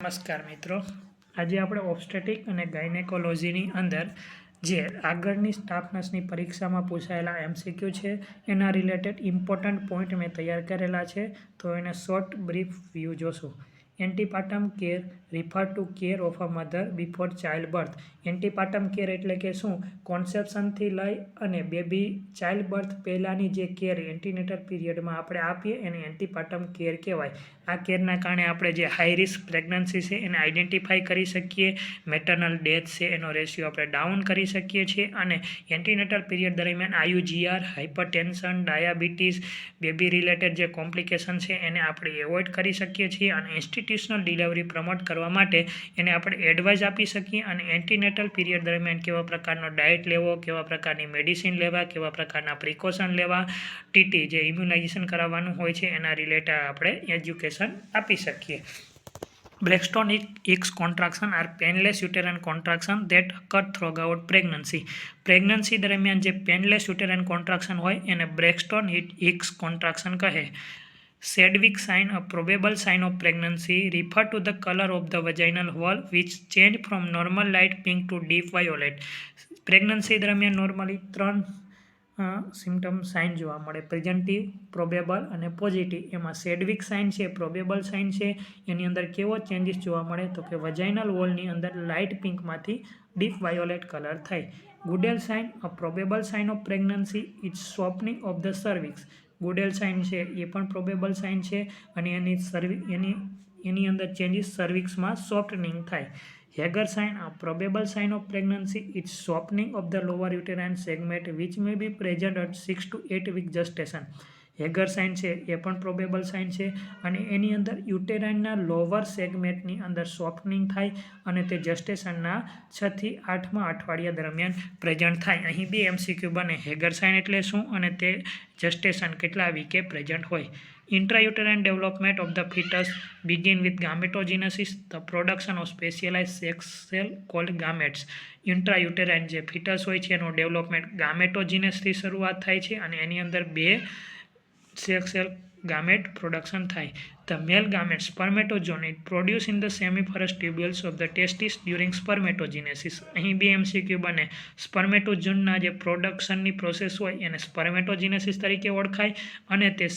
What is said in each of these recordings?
નમસ્કાર મિત્રો, આજે આપણે ઓબ્સ્ટેટિક અને ગાયનેકોલોજીની અંદર જે આગળની સ્ટાફ નર્સની પરીક્ષામાં પૂછાયેલા એમસીક્યુ છે એના રિલેટેડ ઇમ્પોર્ટન્ટ પોઈન્ટ મેં તૈયાર કરેલા છે. તો એને શોર્ટ બ્રીફ વ્યૂ જોશું. Antepartum care refer to care of a mother before childbirth. Antepartum care એટલે કે શું? કોન્સેપ્શનથી લઈ અને બેબી ચાઇલ્ડ બર્થ પહેલાંની જે કેર એન્ટીનેટલ પીરિયડમાં આપણે આપીએ એને એન્ટીપાર્ટમ કેર કહેવાય. આ કેરના કારણે આપણે જે હાઈ રિસ્ક પ્રેગ્નન્સી છે એને આઈડેન્ટિફાઈ કરી શકીએ, મેટર્નલ ડેથ છે એનો રેશિયો આપણે ડાઉન કરી શકીએ છીએ અને એન્ટીનેટલ પીરિયડ દરમિયાન આયુજીઆર, હાઇપરટેન્શન, ડાયાબિટીસ, બેબી રિલેટેડ જે કોમ્પ્લિકેશન છે એને આપણે એવોઇડ કરી શકીએ છીએ અને ઇન્સ્ટિટ્યુશનલ ડિલિવરી પ્રમોટ કરવા માટે એને આપણે એડવાઇસ આપી શકીએ અને એન્ટીનેટલ પીરિયડ દરમિયાન કેવા પ્રકારનો ડાયટ લેવો, કેવા પ્રકારની મેડિસિન લેવા, કેવા પ્રકારના પ્રિકોશન લેવા, ટીટી જે ઇમ્યુનાઇઝેશન કરાવવાનું હોય છે એના રિલેટેડ આપણે એજ્યુકેશન આપી શકીએ. બ્રેક્સ્ટોન X contraction are painless uterine contraction that occur throughout pregnancy. Pregnancy દરમિયાન જે પેનલેસ યુટેરાઇન કોન્ટ્રાક્શન હોય એને બ્રેક્સ્ટોન X contraction કહે. Sedgwick sign, a probable sign of pregnancy, refer to the color of the vaginal wall which change from normal light pink to deep violet. Pregnancy દરમિયાન normally 3 symptom sign જોવા મળે: પ્રેઝન્ટિવ, probable અને positive. એમાં સેડવિક sign છે, probable sign છે, એની અંદર કેવો changes જોવા મળે તો કે વજાઇનલ વોલની અંદર લાઇટ પિંકમાંથી ડીપ વાયોલેટ કલર થાય. Goodell sign, a probable sign of pregnancy is softening of the cervix. Goodell sign છે એ પણ પ્રોબેબલ સાઇન છે અને એની અંદર ચેન્જીસ સર્વિક્સમાં સોફ્ટનિંગ થાય. હેગર sign, a probable sign of pregnancy is softening of the lower uterine segment which may be present at 6 to 8 week gestation. હેગર sign છે એ પણ પ્રોબેબલ સાઇન છે અને એની અંદર યુટેરાઇનના લોવર સેગમેન્ટની અંદર સોફ્ટનિંગ થાય અને તે જસ્ટેશનના 6 થી 8મા અઠવાડિયા દરમિયાન પ્રેઝન્ટ થાય. અહીં બે એમસીક્યુ બને: હેગર સાઇન એટલે શું અને તે જસ્ટેશન કેટલા વીકે પ્રેઝન્ટ હોય. Intrauterine development of the fetus begin with gametogenesis, the production of specialized sex cell called gametes. ઇન્ટ્રાયુટેરાઇન જે ફિટસ હોય છે એનું ડેવલપમેન્ટ ગામેટોજીનેસથી શરૂઆત થાય છે અને એની અંદર 2 સેક્સ સેલ ગામેટ પ્રોડક્શન થાય. The male gamete spermatozoon produce in the semiferous tubules of the testis during spermatogenesis. અહીં બે એમસીક્યુ બને: સ્પર્મેટોઝોનના જે પ્રોડક્શનની પ્રોસેસ હોય એને સ્પર્મેટોજીનેસિસ તરીકે ઓળખાય અને તે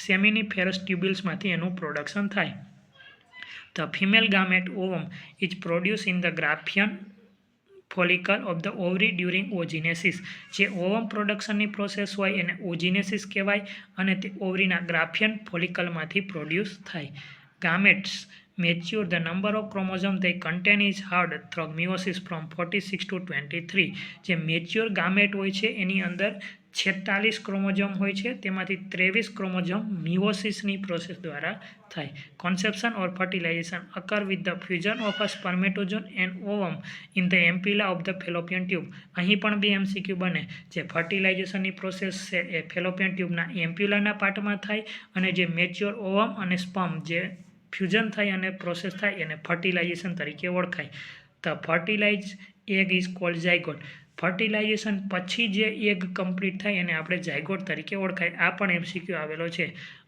સેમિનિફેરસ ટ્યુબ્યુલ્સમાંથી એનું પ્રોડક્શન થાય. The female gamete ovum is produced in the Graafian follicle of the ovary during oogenesis. જે ઓવમ પ્રોડક્શનની પ્રોસેસ હોય એને oogenesis કહેવાય અને તે ઓવરીના ગ્રાફિયન ફોલિકલમાંથી પ્રોડ્યુસ થાય. Gametes mature. The number of chromosomes they contain is halved through meiosis from 46 to 23. જે mature ગામેટ હોય છે એની અંદર 46 ક્રોમોઝોમ હોય છે, તેમાંથી 23 ક્રોમોઝોમ મિયોસિસની પ્રોસેસ દ્વારા થાય. Conception or fertilization occur with the fusion of a spermatozoon and ovum in the ampulla of the fallopian tube. અહીં પણ બે એમસીક્યુ બને: જે ફર્ટિલાઇઝેશનની પ્રોસેસ છે એ ફેલોપિયન ટ્યુબના એમ્પ્યુલાના પાર્ટમાં થાય અને જે મેચ્યોર ઓવમ અને સ્પર્મ જે ફ્યુઝન થાય અને પ્રોસેસ થાય એને ફર્ટિલાઇઝેશન તરીકે ઓળખાય. The fertilise egg is called zygote. Fertilisation પછી જે એગ કમ્પ્લીટ થાય એને આપણે ઝાયગોટ તરીકે ઓળખાય. આ પણ એમસીક્યુ આવેલો છે.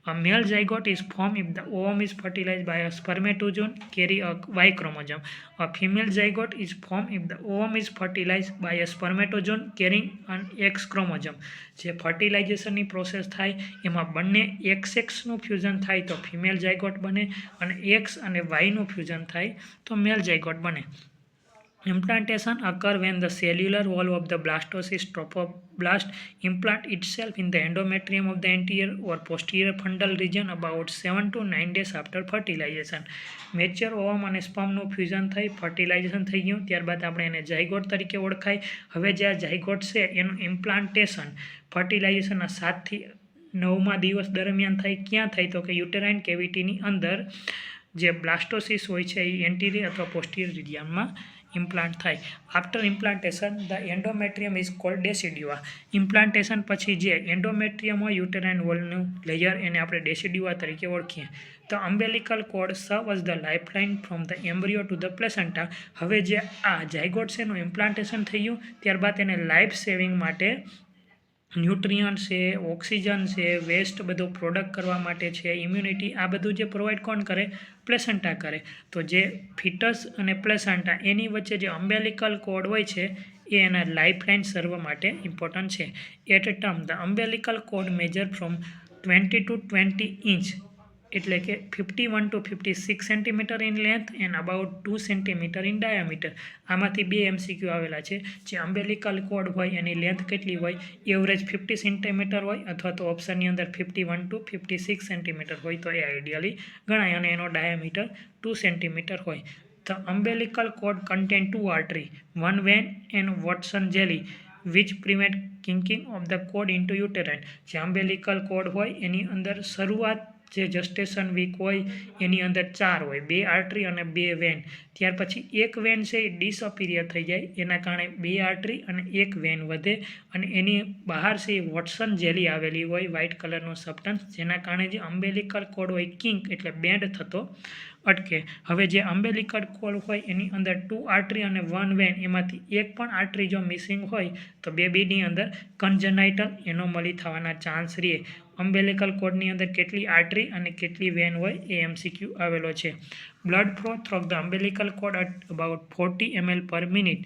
A male zygote is formed if the ovum is fertilized by a spermatozoon carry a Y chromosome. A female zygote is formed if the ovum is fertilized by a spermatozoon carrying an X chromosome. જે ફર્ટિલાઇઝેશનની process થાય એમાં બંને XXનું fusion થાય તો female zygote બને અને X અને Yનું fusion થાય તો મેલ ઝાયગોટ બને. Implantation occur when the cellular wall of the blastocyst trophoblast implant itself in the endometrium of the anterior or posterior fundal region about 7 to 9 days after fertilization. Mature ઓવમ અને સ્પર્મનું fusion થઈ fertilisation થઈ ગયું, ત્યારબાદ આપણે એને zygote તરીકે ઓળખાય. હવે જે આ ઝાયગોટ છે એનું ઇમ્પ્લાન્ટેશન ફર્ટિલાઇઝેશનના 7 થી 9મા દિવસ દરમિયાન થાય. ક્યાં થાય તો કે યુટેરાઇન કેવિટીની અંદર જે બ્લાસ્ટોસિસ હોય છે એ એન્ટીરિયર અથવા પોસ્ટિરિયર રિજિયનમાં ઇમ્પ્લાન્ટ થાય. After implantation the endometrium is called decidua. Implantation પછી જે એન્ડોમેટ્રિયમ હોય યુટેરાઇન વોલનું લેયર એને આપણે ડેસિડ્યુઆ તરીકે ઓળખીએ. ધ અમ્બેલિકલ કોર્ડ સર્વ as the lifeline from the embryo two the placenta. હવે જે આ ઝાયગોટ છે એનું ઇમ્પ્લાન્ટેશન થઈ ગયું, ત્યારબાદ એને લાઈફ સેવિંગ માટે ન્યુટ્રિયન્ટ છે, ઓક્સિજન છે, વેસ્ટ બધું પ્રોડક્ટ કરવા માટે છે, ઇમ્યુનિટી, આ બધું જે પ્રોવાઈડ કોણ કરે? પ્લેસેન્ટા કરે. તો જે ફિટસ અને પ્લેસેન્ટા એની વચ્ચે જે અમ્બેલિકલ કોડ હોય છે એ એના લાઇફલાઇન સર્વ માટે ઇમ્પોર્ટન્ટ છે. At a term the umbilical cord measure from 20 to 20 inch એટલે કે 51 to 56 centimetre in length and about 2 centimetre in diameter. આમાંથી 2 MCQ આવેલા છે. જે અમ્બેલિકલ કોડ હોય એની લેન્થ કેટલી હોય, એવરેજ 50 સેન્ટીમીટર હોય અથવા તો ઓપ્શનની અંદર 51 to 56 સેન્ટીમીટર હોય તો એ આઈડિયલી ગણાય અને એનો ડાયામીટર 2 સેન્ટીમીટર હોય. The umbilical cord contains 2 arteries, one vein and Watson jelly which prevent kinking of the cord into uterine. જે umbilical cord હોય એની અંદર શરૂઆત જે જસ્ટેશન વીક હોય એની અંદર 4 હોય, 2 આર્ટરી અને 2 વેન. ત્યાર પછી એક વેન છે એ ડિસઅપિયર થઈ જાય, એના કારણે 2 આર્ટરી અને 1 વેન વધે અને એની બહાર છે એ વોટસન જેલી આવેલી હોય, વ્હાઇટ કલરનો સબસ્ટન્સ, જેના કારણે જે અમ્બેલિકલ કોડ હોય કિંક એટલે બેન્ડ થતો અટકે. હવે જે અમ્બેલિકલ કોડ હોય એની અંદર 2 આર્ટરી અને 1 વેન, એમાંથી એક પણ આર્ટરી જો મિસિંગ હોય તો બેબીની અંદર કન્જનાઇટલ એનોમલી થવાના ચાન્સ રહે. અમ્બેલિકલ કોડની અંદર કેટલી આર્ટરી અને કેટલી વેન હોય એ MCQ આવેલો છે. Blood flow through the umbilical cord at about 40 ml per minute.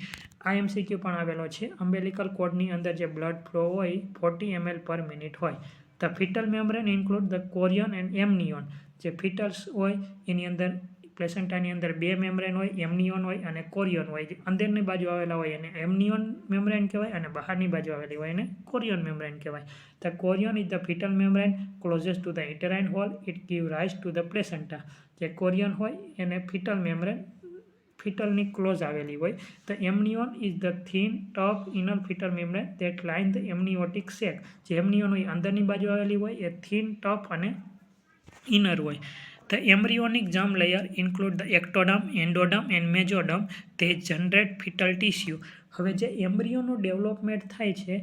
આ MCQ પણ આવેલો છે. અમ્બેલિકલ કોડની અંદર જે બ્લડ ફ્લો હોય 40 ml પર મિનિટ હોય. The fetal membrane include the chorion and amnion. જે ફિટલ્સ હોય એની અંદર પ્લેસેન્ટાની અંદર 2 મેમ્બ્રેન હોય, એમનિયોન હોય અને કોરિયન હોય. જે અંદરની બાજુ આવેલા હોય એને એમનિયોન મેમ્બ્રેન કહેવાય અને બહારની બાજુ આવેલી હોય એને કોરિયન મેમ્બ્રેન કહેવાય. The chorion is the fetal membrane closest to the uterine wall. It give rise to the placenta. જે કોરિયન હોય એને ફિટલ મેમ્બ્રેન ફિટલની ક્લોઝ આવેલી હોય. The amnion is the thin tough inner fetal membrane that line the amniotic sac. જે amnion હોય અંદરની બાજુ આવેલી હોય એ થિન ટફ અને ઇનર હોય. The embryonic germ layer include the ectoderm, endoderm and mesoderm. They generate fetal tissue. હવે જે એમ્બ્રિયોનું ડેવલપમેન્ટ થાય છે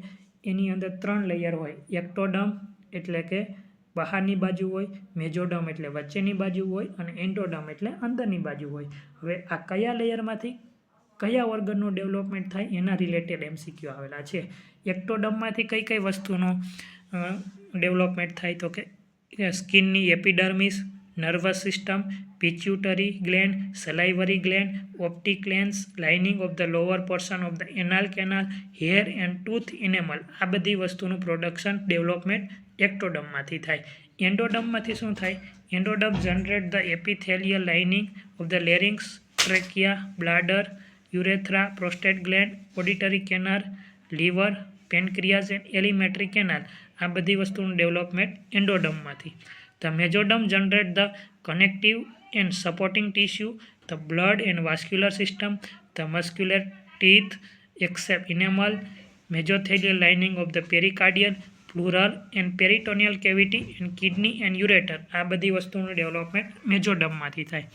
એની અંદર 3 લેયર હોય. એક્ટોડર્મ એટલે કે બહારની બાજુ હોય, મેજોડર્મ એટલે વચ્ચેની બાજુ હોય અને એન્ડોડર્મ એટલે અંદરની બાજુ હોય. હવે આ કયા લેયરમાંથી કયા ઓર્ગનનું ડેવલપમેન્ટ થાય એના રિલેટેડ MCQ આવેલા છે. એક્ટોડર્મમાંથી કઈ કઈ વસ્તુનું ડેવલપમેન્ટ થાય તો કે સ્કિનની epidermis, nervous system, pituitary gland, salivary gland, optic lens, lining of the lower portion of the anal canal, hair and tooth enamel. આ બધી વસ્તુનું પ્રોડક્શન ડેવલપમેન્ટ એક્ટોડર્મમાંથી થાય. એન્ડોડર્મમાંથી શું થાય? Endoderm generate the epithelial lining of the larynx, trachea, bladder, urethra, prostate gland, auditory canal, liver, pancreas and alimentary canal. આ બધી વસ્તુનું ડેવલપમેન્ટ એન્ડોડર્મમાંથી. The mesoderm generate the connective and supporting tissue, the blood and vascular system, the muscular teeth, except enamel, mesothelial lining of the pericardial, pleural and peritoneal cavity and kidney and ureter. આ બધી વસ્તુનું development મેજોડર્મમાંથી થાય.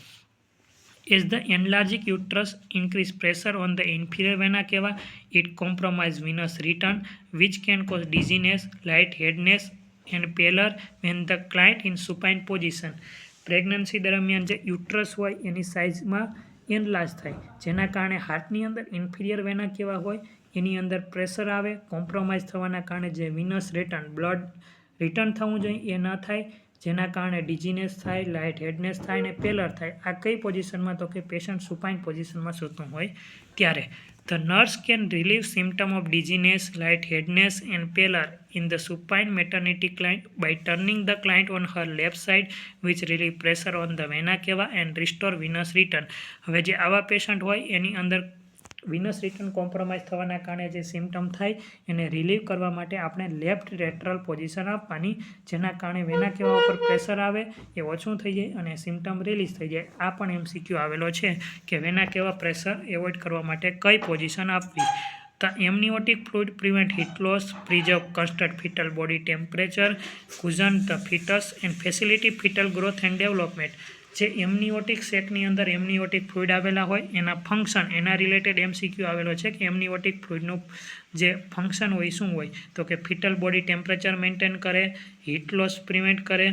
As the enlarged uterus increase pressure on the inferior vena cava, it compromise venous return, which can cause dizziness, lightheadedness and pallor when the client in supine position. Pregnancy દરમિયાન જે uterus હોય એની સાઇઝમાં enlarge થાય, જેના કારણે હાર્ટની અંદર inferior વેના કેવા હોય એની અંદર પ્રેશર આવે, કોમ્પ્રોમાઇઝ થવાના કારણે જે વિનસ રિટર્ન બ્લડ રિટર્ન થવું જોઈએ એ ન થાય, જેના કારણે ડિઝીનેસ થાય, લાઇટ હેડનેસ થાય અને પેલર થાય. આ કઈ પોઝિશનમાં તો કે પેશન્ટ સુપાઇન પોઝિશનમાં સૂતું હોય ત્યારે. The nurse can relieve symptoms of dizziness, lightheadedness and pallor in the supine maternity client by turning the client on her left side, which relieve pressure on the vena cava and restore venous return. હવે જે આવા patient હોય એની અંદર Venus return compromise થવાના કારણે જે symptom થાય એને રિલીવ કરવા માટે આપણે લેફ્ટ લેટરલ પોઝિશન આપવાની, જેના કારણે વેના કેવા ઉપર પ્રેશર આવે એ ઓછું થઈ જાય અને સિમ્ટમ રિલીઝ થઈ જાય. આ પણ MCQ આવેલો છે કે વેના કેવા પ્રેશર એવોઇડ કરવા માટે કઈ પોઝિશન આપવી. The amniotic fluid prevent heat loss, preserve constant fetal body temperature, cushion the fetus and facilitate fetal growth and development. જે એમનિયોટિક સેકની અંદર એમનિયોટિક ફ્લુઇડ આવેલા હોય એના ફંક્શન એના રિલેટેડ MCQ આવેલો છે કે એમનિયોટિક ફ્લુઇડનું જે ફંક્શન હોય શું હોય તો કે ફિટલ બોડી ટેમ્પરેચર મેન્ટેન કરે, હીટ લોસ પ્રિવેન્ટ કરે,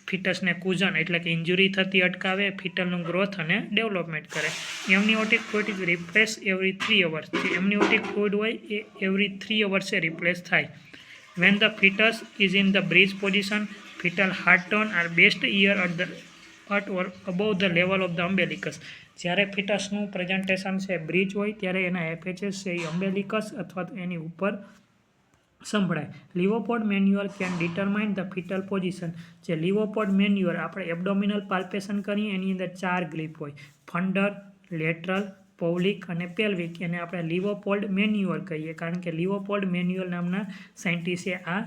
ફિટસને કુઝન એટલે કે ઇન્જુરી થતી અટકાવે, ફિટલનું ગ્રોથ અને ડેવલપમેન્ટ કરે. Amniotic fluid is replace every 3 hours. જે એમનિયોટિક ફ્લુઇડ હોય એ એવરી 3 hours રિપ્લેસ થાય. When the fetus is in the breech position, fetal heart tone are best year at the at or above the level of the umbilicus. જ્યારે ફિટસનું presentation છે breach હોય ત્યારે એના FHS છે એ અમ્બેલિકસ અથવા તો એની ઉપર સંભળાય. Leopold manoeuvre can determine the fetal position. જે લિવોપોડ મેન્યુઅર આપણે એબડોમિનલ પાલ્પેશન કરીએ એની અંદર 4 ગ્રીપ હોય, ફંડર, લેટરલ, પૌલિક અને પેલ્વિક. એને આપણે લિવોપોલ્ડ મેન્યુઅર કહીએ કારણ કે લિવોપોલ્ડ મેન્યુઅર નામના સાયન્ટિસ્ટે આ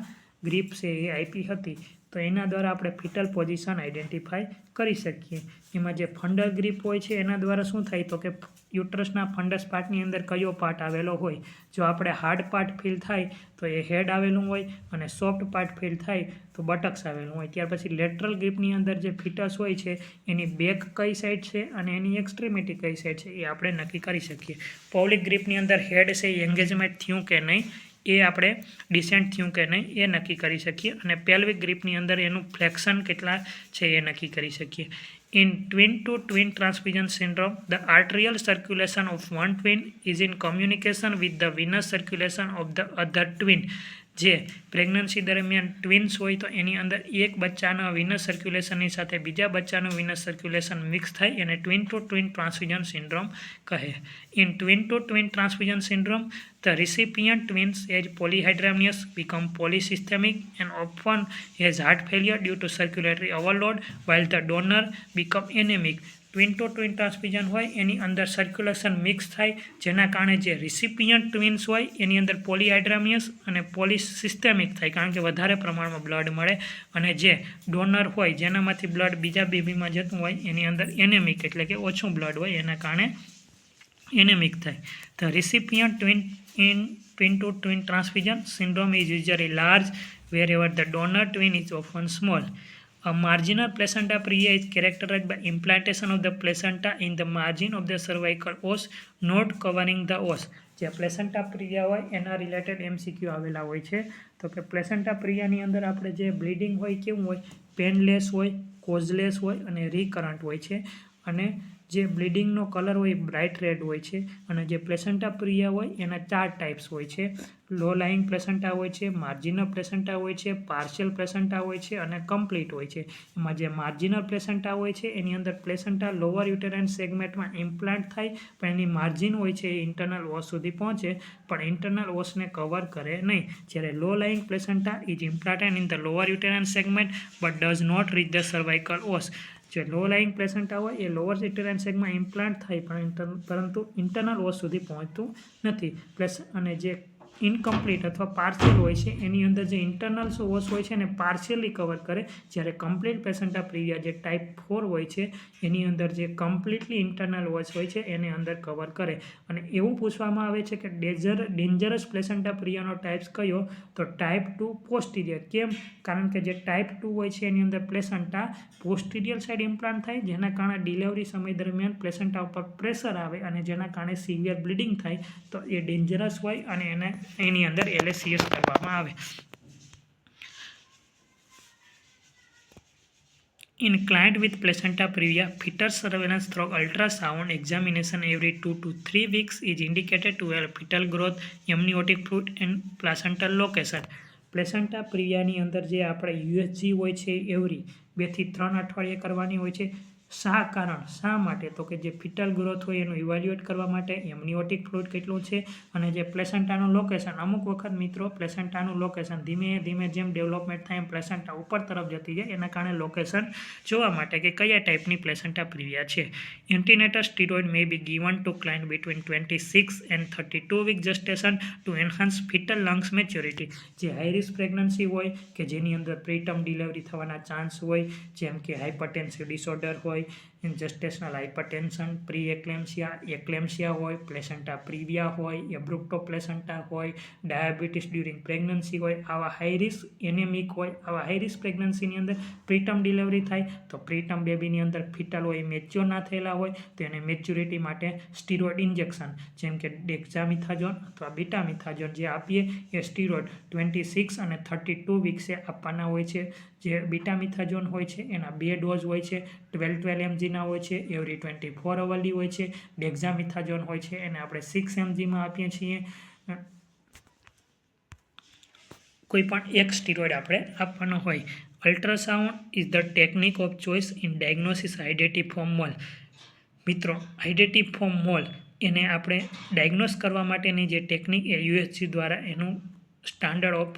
ગ્રીપ છે એ આપી હતી. તો એના દ્વારા આપણે ફિટલ પોઝિશન આઈડેન્ટિફાઈ કરી શકીએ. એમાં જે ફંડર ગ્રીપ હોય છે એના દ્વારા શું થાય તો કે યુટ્રસના ફંડસ પાર્ટની અંદર કયો પાર્ટ આવેલો હોય. જો આપણે હાર્ડ પાર્ટ ફીલ થાય તો એ હેડ આવેલું હોય અને સોફ્ટ પાર્ટ ફીલ થાય તો બટક્સ આવેલું હોય. ત્યાર પછી લેટરલ ગ્રીપની અંદર જે ફિટસ હોય છે એની બેક કઈ સાઈડ છે અને એની એક્સ્ટ્રીમિટી કઈ સાઈડ છે એ આપણે નક્કી કરી શકીએ. પૌલિક ગ્રીપની અંદર હેડ છે એ એન્ગેજમેન્ટ થયું કે નહીં એ આપણે ડિસેન્ટ થયું કે નહીં એ નક્કી કરી શકીએ. અને પેલ્વિક ગ્રીપની અંદર એનું ફ્લેક્શન કેટલા છે એ નક્કી કરી શકીએ. In twin-to-twin transfusion syndrome, the arterial circulation of one twin is in communication with the venous circulation of the other twin. જે પ્રેગ્નન્સી દરમિયાન ટ્વિન્સ હોય તો એની અંદર એક બચ્ચાના વિનસ સર્ક્યુલેશનની સાથે બીજા બચ્ચાનું વિનસ સર્ક્યુલેશન મિક્સ થાય એને twin to twin transfusion syndrome કહે. In twin to twin transfusion syndrome, the recipient twins as polyhydramnious become polysystemic and often has heart failure due to circulatory overload, while the donor become anemic. Twin to twin transfusion હોય એની અંદર circulation mix થાય જેના કારણે જે રિસિપિયન્ટ twins હોય એની અંદર પોલીહાઇડ્રામિયસ અને પોલીસિસ્ટેમિક થાય કારણ કે વધારે પ્રમાણમાં બ્લડ મળે, અને જે ડોનર હોય જેનામાંથી બ્લડ બીજા બેબીમાં જતું હોય એની અંદર એનેમિક એટલે કે ઓછું બ્લડ હોય એના કારણે એનેમિક થાય. The recipient twin in twin to twin transfusion syndrome is usually large wherever the donor twin is often small. A marginal placenta previa is characterized by implantation of the placenta in the margin of the cervical os, not covering the os. જે placenta Priya હોય એના related MCQ આવેલા હોય છે. તો કે placenta પ્રિયાની અંદર આપણે જે બ્લીડિંગ હોય કેવું હોય, પેનલેસ હોય, કોઝલેસ હોય અને રિકરન્ટ હોય છે. અને જે બ્લીડિંગનો કલર હોય બ્રાઇટ રેડ હોય છે. અને જે પ્લેસેન્ટા પ્રિયા હોય એના 4 ટાઈપ્સ હોય છે. લો લાઇંગ પ્લેસેન્ટા હોય છે, માર્જિનલ પ્લેસેન્ટા હોય છે, પાર્શિયલ પ્લેસેન્ટા હોય છે અને કમ્પ્લીટ હોય છે. એમાં જે માર્જિનલ પ્લેસેન્ટા હોય છે એની અંદર પ્લેસેન્ટા લોઅર યુટેરાઇન સેગમેન્ટમાં ઇમ્પ્લાન્ટ થાય પણ એની માર્જિન હોય છે એ ઇન્ટરનલ ઓસ સુધી પહોંચે પણ ઇન્ટરનલ ઓસને કવર કરે નહીં. જ્યારે low lying placenta is implanted in the lower uterine segment but does not reach the cervical os. જે લો લાઇંગ પ્લેસેન્ટા હોય એ લોઅર યુટેરાઇન સેગમાં ઇમ્પ્લાન્ટ થાય પણ પરંતુ ઇન્ટરનલ ઓસ સુધી પહોંચતું નથી. અને જે ઇનકમ્પ્લીટ અથવા પાર્શિયલ હોય છે એની અંદર જે ઇન્ટરનલ ઓસ હોય છે એને પાર્શિયલી કવર કરે. જ્યારે કમ્પ્લીટ પ્લેસેન્ટા પ્રિવિયા જે ટાઈપ 4 હોય છે એની અંદર જે કમ્પ્લીટલી ઇન્ટરનલ ઓસ હોય છે એને અંદર કવર કરે. અને એવું પૂછવામાં આવે છે કે ડેન્જરસ પ્લેસેન્ટા પ્રિવિયાનો ટાઈપ્સ કયો, તો ટાઈપ 2 પોસ્ટિરિયર. કેમ? કારણ કે જે ટાઈપ 2 હોય છે એની અંદર પ્લેસેન્ટા પોસ્ટિરિયર સાઈડ ઇમ્પ્લાન્ટ થાય જેના કારણે ડિલિવરી સમય દરમિયાન પ્લેસેન્ટા ઉપર પ્રેશર આવે અને જેના કારણે સિવિયર બ્લીડિંગ થાય. તો એ ડેન્જરસ હોય અને એની અંદર LACS કરવામાં આવે. In client with placenta previa, fetal surveillance through ultrasound examination every 2 to 3 weeks is indicated to have fetal growth, amniotic fluid and placental location. Placenta પ્રિયાની અંદર જે આપણે USG હોય છે એવરી 2 થી 3 અઠવાડિયે કરવાની હોય છે. શા માટે? તો કે જે ફિટલ ગ્રોથ હોય એનું ઇવેલ્યુએટ કરવા માટે, એમનિયોટિક ફ્લુઇડ કેટલું છે અને જે પ્લેસેન્ટાનું લોકેશન. અમુક વખત મિત્રો પ્લેસેન્ટાનું લોકેશન ધીમે ધીમે જેમ ડેવલપમેન્ટ થાય એમ પ્લેસેન્ટા ઉપર તરફ જતી જાય એના કારણે લોકેશન જોવા માટે કે કયા ટાઈપની પ્લેસેન્ટા પ્રિવિયા છે. Antenatal steroid May be given to client between 26 and 32 week gestation to enhance fetal lungs maturity. જે હાઈ રિસ્ક પ્રેગ્નન્સી હોય કે જેની અંદર પ્રીટર્મ ડિલિવરી થવાના ચાન્સ હોય, જેમ કે હાઇપરટેન્સિવ ડિસઓર્ડર હોય, જેસ્ટેશનલ હાઇપરટેન્શન, પ્રી એક્લેમ્સિયા હોય, પ્લેસેન્ટા પ્રિવિયા હોય, એબ્રુપ્ટો પ્લેસેન્ટા હોય, ડાયાબિટીસ ડ્યુરિંગ પ્રેગ્નન્સી હોય, આવા હાઈ રિસ્ક એનેમિક હોય, આવા હાઈ રિસ્ક પ્રેગ્નન્સીની અંદર પ્રીટર્મ ડિલિવરી થાય તો પ્રીટર્મ બેબીની અંદર ફિટલ હોય મેચ્યોર ના થયેલા હોય તો એને મેચ્યોરિટી માટે સ્ટીરોઇડ ઇન્જેક્શન જેમ કે ડેક્ઝામિથાઝોન અથવા બીટામિથાઝોન જે આપીએ એ સ્ટીરોઇડ 26 અને 32 વીક્સે આપવાના હોય છે. જે બીટામિથાઝોન હોય છે એના 2 ડોઝ હોય છે, 12 mgના હોય છે, એવરી 24 અવરની હોય છે. ડેક્ઝામિથાઝોન હોય છે એને આપણે 6 mgમાં આપીએ છીએ. કોઈ પણ એક સ્ટીરોઇડ આપણે આપવાનો હોય. Ultrasound is the technique of choice in diagnosis hydatidiform mole. મિત્રો, આઇડેન્ટિફોર્મ મોલ એને આપણે ડાયગ્નોસ કરવા માટેની જે ટેકનિક એ યુએસજી દ્વારા એનું સ્ટાન્ડર્ડ ઓફ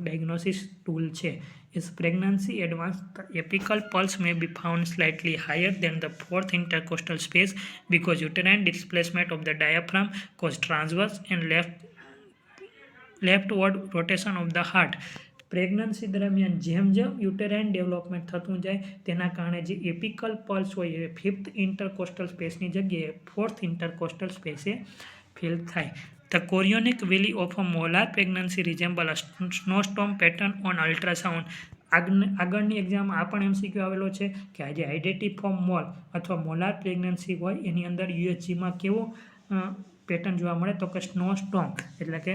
ડાયગ્નોસિસ ટૂલ છે. As pregnancy advances, the apical pulse may be found slightly higher than the fourth intercostal space because uterine displacement of the diaphragm causes transverse and leftward rotation of the heart. Pregnancy દરમિયાન જેમ જેમ યુટેરાઇન development થતું જાય તેના કારણે જે એપિકલ pulse હોય એ fifth ઇન્ટરકોસ્ટલ સ્પેસની જગ્યાએ ફોર્થ ઇન્ટરકોસ્ટલ સ્પેસે ફિલ થાય. The chorionic valley of a molar pregnancy resembles a snowstorm pattern on ultrasound. આગળની એક્ઝામ આ પણ MCQ આવેલો છે કે આજે આઇડેન્ટિફોર્મ મોલ અથવા મોલાર પ્રેગ્નન્સી હોય એની અંદર યુએસજીમાં કેવો પેટર્ન જોવા મળે તો કે સ્નોસ્ટોર્મ, એટલે કે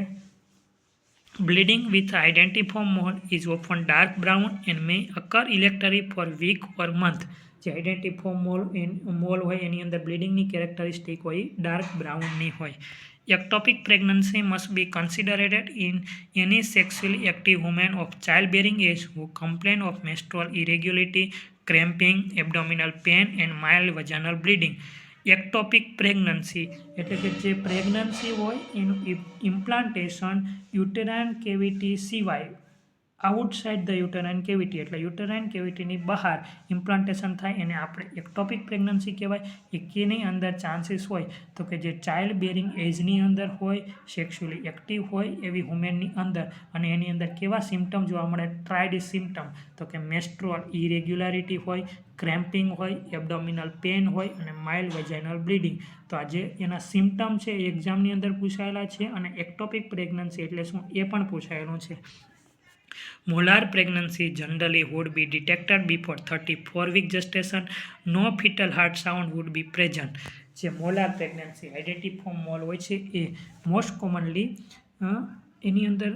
bleeding with identiform mole is often dark brown and may occur electorally for week or month. જે આઇડેન્ટિફોર્મ મોલ હોય એની અંદર બ્લીડિંગની કેરેક્ટરિસ્ટિક હોય ડાર્ક બ્રાઉનની હોય. Ectopic pregnancy must be considered in any sexually active woman of childbearing age who complain of menstrual irregularity, cramping, abdominal pain and mild vaginal bleeding. Ectopic pregnancy એટલે કે જે pregnancy હોય એનું ઇમ્પ્લાન્ટેશન યુટેરાઇન કેવિટી સિવાય outside the યુટેરાઇન cavity એટલે યુટેરાઇન કેવિટીની બહાર implantation થાય એને આપણે એક્ટોપિક પ્રેગ્નન્સી કહેવાય. એ કેની અંદર ચાન્સીસ હોય તો કે જે ચાઇલ્ડ બેરિંગ એજની અંદર હોય, સેક્સ્યુઅલી એક્ટિવ હોય એવી વુમેનની અંદર, અને એની અંદર કેવા સિમ્ટમ જોવા મળે ટ્રાઇડ સિમ્ટમ તો કે મેન્સ્ટ્રુઅલ ઇરેગ્યુલારિટી હોય, ક્રેમ્પિંગ હોય, એબડોમિનલ પેન હોય અને માઇલ્ડ વેજાઇનલ બ્લીડિંગ. તો આ જે એના સિમ્ટમ છે એ એક્ઝામની અંદર પૂછાયેલા છે અને એક્ટોપિક પ્રેગ્નન્સી એટલે શું એ પણ પૂછાયેલું છે. Molar pregnancy generally would be detected before 34-week gestation. No fetal heart sound would be present. જે મોલાર પ્રેગ્નન્સી આઇડેન્ટિફોર્મ મોલ હોય છે એ મોસ્ટ કોમનલી એની અંદર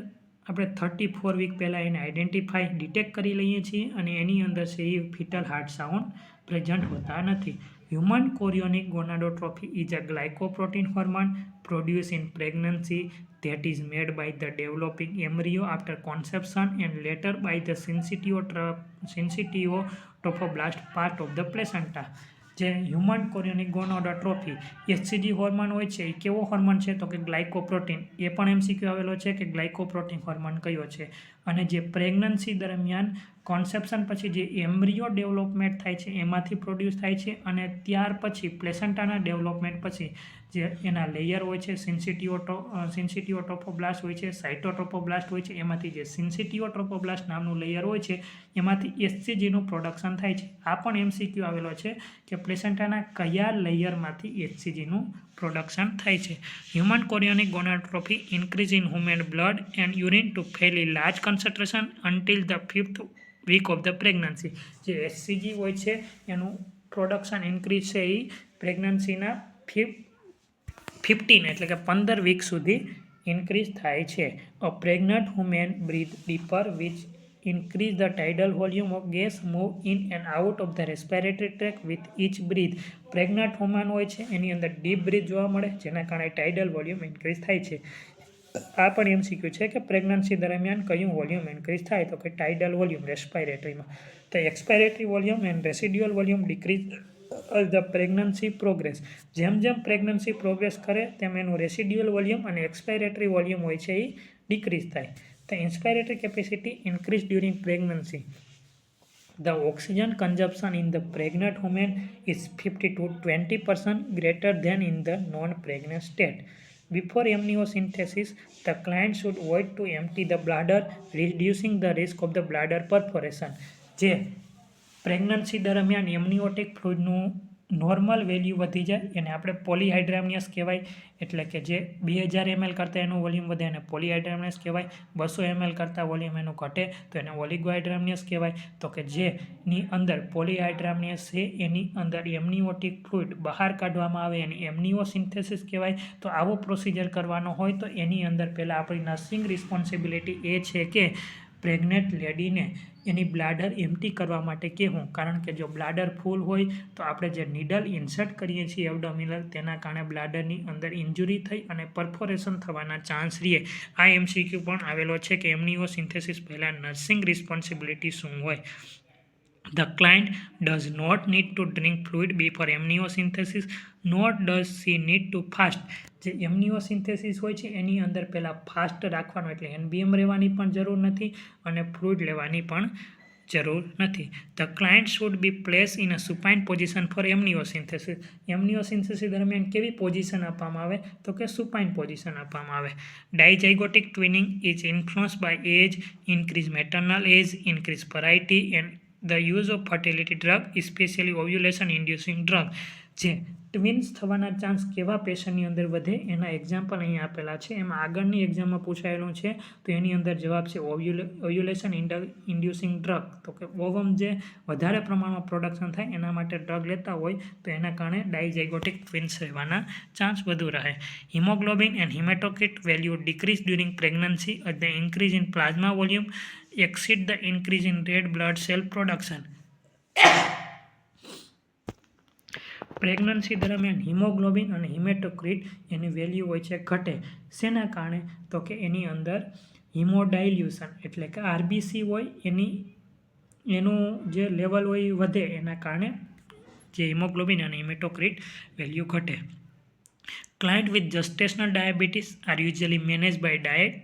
આપણે 34 વીક પહેલાં એને ડિટેક્ટ કરી લઈએ છીએ અને એની અંદર છે એ ફિટલ હાર્ટ સાઉન્ડ પ્રેઝન્ટ હોતા નથી. Human chorionic gonadotrophy is a glycoprotein hormone produced in pregnancy that is made by the developing embryo after conception and later by the syncytiotropoblast part of the placenta. જે human chorionic ગોનાડોટ્રોફી HCG hormone હોય છે એ કેવો hormone છે તો કે glycoprotein. એ પણ MCQ આવેલો છે કે ગ્લાયકોપ્રોટીન હોર્મોન કયો છે, અને જે પ્રેગ્નન્સી દરમિયાન કોન્સેપ્શન પછી જે એમ્બ્રિયો ડેવલપમેન્ટ થાય છે એમાંથી પ્રોડ્યુસ થાય છે અને ત્યાર પછી પ્લેસેન્ટાના ડેવલપમેન્ટ પછી જે એના લેયર હોય છે સિન્સિટિયોટ્રોપોબ્લાસ્ટ હોય છે, સાઇટોટ્રોપોબ્લાસ્ટ હોય છે, એમાંથી જે સિન્સિટિયોટ્રોપોબ્લાસ્ટ નામનું લેયર હોય છે એમાંથી HCGનું પ્રોડક્શન થાય છે. આ પણ MCQ આવેલો છે કે પ્લેસેન્ટાના કયા લેયરમાંથી HCGનું પ્રોડક્શન થાય છે. Human chorionic gonadotrophin increase in human blood and urine to fairly large concentration until the 5th week of the pregnancy. જે HCG હોય છે એનું પ્રોડક્શન ઇન્ક્રીઝ છે એ પ્રેગ્નન્સીના 15 એટલે કે 15 વીક સુધી ઇન્ક્રીઝ થાય છે. A pregnant woman breathe deeper which increase the tidal volume of gas move in and out of the respiratory tract with each breath. Pregnant woman હોય છે એની અંદર ડીપ બ્રીથ જોવા મળે જેના કારણે ટાઇડલ વોલ્યુમ ઇન્ક્રીઝ થાય છે. આ પણ MCQ છે કે પ્રેગ્નન્સી દરમિયાન કયું વોલ્યુમ ઇન્ક્રીઝ થાય તો કે ટાઇડલ વોલ્યુમ રેસ્પિરેટરીમાં. તો expiratory volume and residual volume decrease the pregnancy progress. જેમ જેમ પ્રેગ્નન્સી પ્રોગ્રેસ કરે તેમ એનું રેસિડ્યુઅલ વોલ્યુમ અને એક્સપાયરેટરી વોલ્યુમ હોય છે એ ડિક્રીઝ થાય. The inspiratory capacity increased during pregnancy. The oxygen consumption in the pregnant woman is 50 to 20% greater than in the non-pregnant state. Before amniocentesis, the client should avoid to empty the bladder, reducing the risk of the bladder perforation. જે pregnancy દરમિયાન એમનિયોટિક ફ્લુઇડનું normal value વધી જાય એને આપણે પોલીહાઇડ્રામિયસ કહેવાય. એટલે કે જે 2000 ml કરતાં એનું વોલ્યુમ વધે એને પોલીહાઇડ્રામિયસ કહેવાય. 200 ml કરતાં વોલ્યુમ એનું ઘટે તો એને ઓલિગોહાઇડ્રામિયસ કહેવાય. તો કે જેની અંદર પોલીહાઇડ્રામિયસ છે એની અંદર એમનિયોટિક ફ્લુઇડ બહાર કાઢવામાં આવે એની એમનિયોસિન્થેસિસ કહેવાય. તો આવો પ્રોસિજર કરવાનો હોય તો એની અંદર પહેલાં આપણી નર્સિંગ રિસ્પોન્સિબિલિટી એ છે કે પ્રેગ્નેન્ટ લેડીને એની બ્લાડર એમ્પ્ટી કરવા માટે કહેવું, કારણ કે જો બ્લાડર ફૂલ હોય તો આપણે જે નીડલ ઇન્સર્ટ કરીએ છીએ એબડોમિનલ, તેના કારણે બ્લાડરની અંદર ઇન્જુરી થઈ અને પરફોરેશન થવાના ચાન્સ રહે. આ MCQ પણ આવેલો છે કે એમનિયોસિન્થેસિસ પહેલાં નર્સિંગ રિસ્પોન્સિબિલિટી શું હોય. The client does not need to drink fluid before amniocentesis, nor does she need to fast. જે એમનિયોસિન્થેસિસ હોય છે એની અંદર પહેલાં ફાસ્ટ રાખવાનું એટલે NBM રહેવાની પણ જરૂર નથી અને ફ્લુઇડ લેવાની પણ જરૂર નથી. The client should be placed in a supine position for amniocentesis. એમનિયોસિન્થેસિસ દરમિયાન કેવી પોઝિશન આપવામાં આવે તો કે સુપાઇન પોઝિશન આપવામાં આવે. Dizygotic twinning is influenced by age, increased maternal age, increased variety and the use of fertility drug, especially ovulation inducing drug. જે twins થવાના ચાન્સ કેવા પેશન્ટની અંદર વધે એના એક્ઝામ્પલ અહીં આપેલા છે. એમાં આગળની એક્ઝામમાં પૂછાયેલું છે તો એની અંદર જવાબ છે ઓવ્યુલેશન ઇન્ડ્યુસિંગ ડ્રગ. તો કે ઓવમ જે વધારે પ્રમાણમાં પ્રોડક્શન થાય એના માટે ડ્રગ લેતા હોય તો એના કારણે ડાયઝાઇગોટિક ટ્વિન્સ રહેવાના ચાન્સ વધુ રહે. Haemoglobin and haematocrit value decrease during pregnancy as the increase in plasma volume exceed the increase in red blood cell production. Pregnancy દરમિયાન હિમોગ્લોબિન અને હિમેટોક્રિટ એની વેલ્યુ હોય છે ઘટે. શેના કારણે તો કે એની અંદર હિમોડાયલ્યુશન એટલે કે RBC હોય એનું જે લેવલ હોય એ વધે, એના કારણે જે હિમોગ્લોબિન અને હિમેટોક્રિટ વેલ્યુ ઘટે. Clients with gestational diabetes are usually managed by diet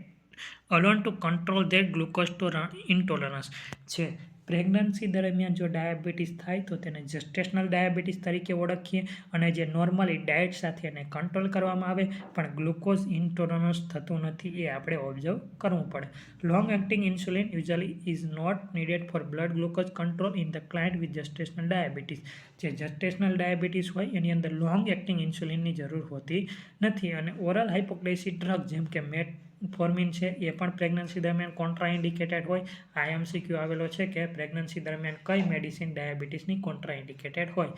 alone to control their glucose intolerance. છે પ્રેગ્નન્સી દરમિયાન જો ડાયાબિટીસ થાય તો તેને જેસ્ટેશનલ ડાયાબિટીસ તરીકે ઓળખીએ અને જે નોર્મલી ડાયટ સાથે એને કંટ્રોલ કરવામાં આવે પણ ગ્લુકોઝ ઇન્ટોલરન્સ થતું નથી એ આપણે ઓબ્ઝર્વ કરવું પડે. Long acting insulin usually is not needed for blood glucose control in the client with gestational diabetes. જે જેસ્ટેશનલ ડાયાબિટીસ હોય એની અંદર લોંગ એક્ટિંગ ઇન્સ્યુલિનની જરૂર હોતી નથી અને ઓરલ હાઇપોગ્લાયસી ડ્રગ જેમ કે મેટફોર્મિન છે એ પણ પ્રેગ્નન્સી દરમિયાન કોન્ટ્રાઇન્ડિકેટેડ હોય. આ MCQ આવેલો છે કે પ્રેગ્નન્સી દરમિયાન કઈ મેડિસિન ડાયાબિટીસની કોન્ટ્રાઇન્ડિકેટેડ હોય.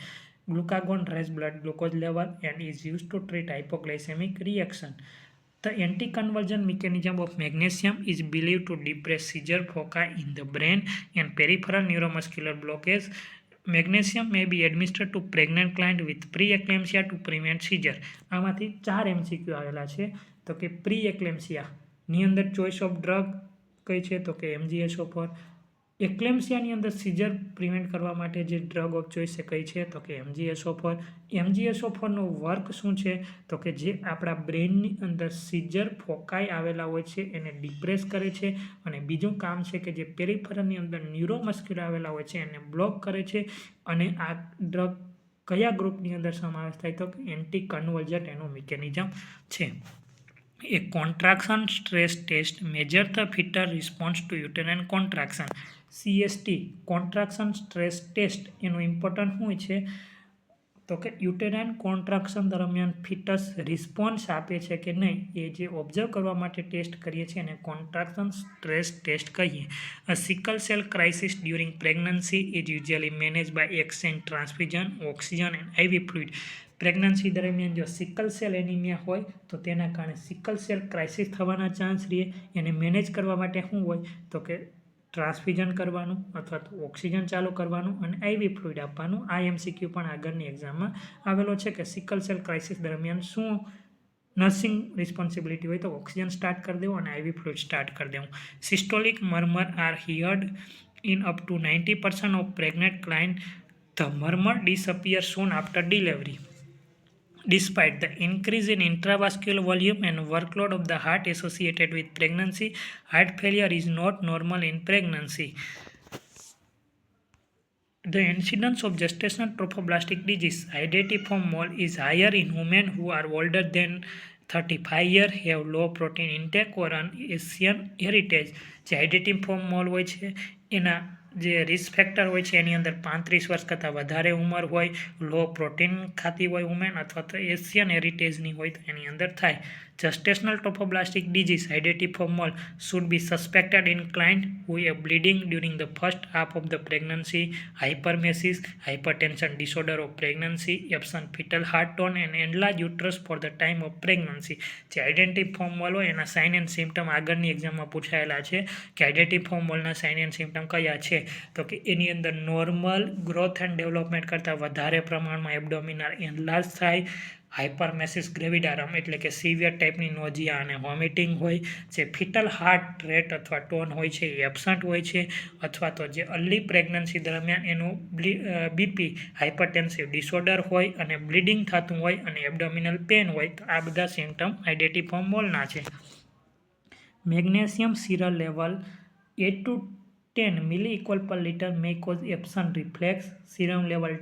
Glucagon raise blood glucose level and is use to treat hypoglycaemic reaction. The anti-conversion mechanism of magnesium is believed to depress seizure foci in the brain and peripheral neuromuscular blockage. Magnesium may be administered to pregnant client with pre-eclampsia to prevent seizure. આમાંથી 4 MCQ આવેલા છે. તો કે પ્રી-એક્લેમ્સિયાની અંદર choice of drug કઈ છે તો કે MgSO4. એક્લેમ્સિયાની અંદર સીઝર પ્રિવેન્ટ કરવા માટે જે ડ્રગ ઓફ ચોઇસ કઈ છે તો કે MgSO4. MgSO4નો વર્ક શું છે તો કે જે આપણા બ્રેનની અંદર સીઝર ફોકાઈ આવેલા હોય છે એને ડિપ્રેસ કરે છે અને બીજું કામ છે કે જે પેરિફેરલની અંદર ન્યુરોમસ્ક્યુલર આવેલા હોય છે એને બ્લોક કરે છે. અને આ ડ્રગ કયા ગ્રુપની અંદર સમાવેશ થાય તો કે એન્ટી કન્વર્જન્ટ એનું મિકેનિઝમ છે. A contraction stress test measures the fetal response to uterine contraction. CST contraction stress test એનું ઇમ્પોર્ટન્ટ શું છે તો કે યુટેરાઇન કોન્ટ્રાક્શન દરમિયાન ફિટસ રિસ્પોન્સ આપે છે કે નહીં એ જે ઓબ્ઝર્વ કરવા માટે ટેસ્ટ કરીએ છીએ એને કોન્ટ્રાક્શન સ્ટ્રેસ ટેસ્ટ કહીએ. A sickle cell crisis during pregnancy is usually managed by exchange transfusion, oxygen and IV fluid. Pregnancy દરમિયાન જો સિકલ સેલ એનિમિયા હોય તો તેના કારણે સિકલ સેલ ક્રાઇસિસ થવાના ચાન્સ રહે. એને મેનેજ કરવા માટે શું હોય તો કે ટ્રાન્સફ્યુઝન કરવાનું અથવા તો ઓક્સિજન ચાલુ કરવાનું અને IV ફ્લુઇડ આપવાનું. આ MCQ પણ આગળની એક્ઝામમાં આવેલો છે કે સિકલ સેલ ક્રાઇસિસ દરમિયાન શું નર્સિંગ રિસ્પોન્સિબિલિટી હોય તો ઓક્સિજન સ્ટાર્ટ કરી દેવું અને IV ફ્લુઇડ સ્ટાર્ટ કરી દેવું. Systolic murmur are heard in up to 90% of pregnant client. The murmur disappears soon after delivery. Despite the increase in intravascular volume and workload of the heart associated with pregnancy, heart failure is not normal in pregnancy. The incidence of gestational trophoblastic disease, identiform mole, is higher in women who are older than 35 years, have low protein intake or an Asian heritage. જે આઇડેન્ટિફોર્મ mall હોય છે એના જે risk factor હોય છે એની અંદર 35 વર્ષ કરતાં વધારે ઉંમર હોય, લો પ્રોટીન ખાતી હોય વુમેન, અથવા તો એશિયન હેરિટેજની હોય તો એની અંદર થાય. Gestational trophoblastic disease identity mole should be suspected in client who have bleeding during the first half of the pregnancy, hypermesis, hypertension disorder of pregnancy, absent fetal heart tone and enlarged uterus for the time of pregnancy. જે આઇડેન્ટિફોર્મ mall હોય એના sign and symptom આગળની એક્ઝામમાં પૂછાયેલા છે કે આઇડેન્ટિફોર્મ મોલના sign and symptom કયા છે, તો કે એની અંદર નોર્મલ ગ્રોથ એન્ડ ડેવલપમેન્ટ કરતાં વધારે પ્રમાણમાં એબડોમિનલ એનલાર્જ થાય, હાઇપરમેસિસ ગ્રેવિડારમ એટલે કે સિવિયર ટાઈપની નોઝિયા અને વોમિટિંગ હોય, જે ફિટલ હાર્ટ રેટ અથવા ટોન હોય છે એ એબસન્ટ હોય છે, અથવા તો જે અર્લી પ્રેગ્નન્સી દરમિયાન એનું બીપી હાઇપરટેન્સિવ ડિસઓર્ડર હોય અને બ્લીડિંગ થતું હોય અને એબડોમિનલ પેન હોય, તો આ બધા સિમ્ટમ આઇડેન્ટિફોર્મ મોલના છે. Magnesium serum level 8 to 10 ml/L may cause absent reflex. Serum level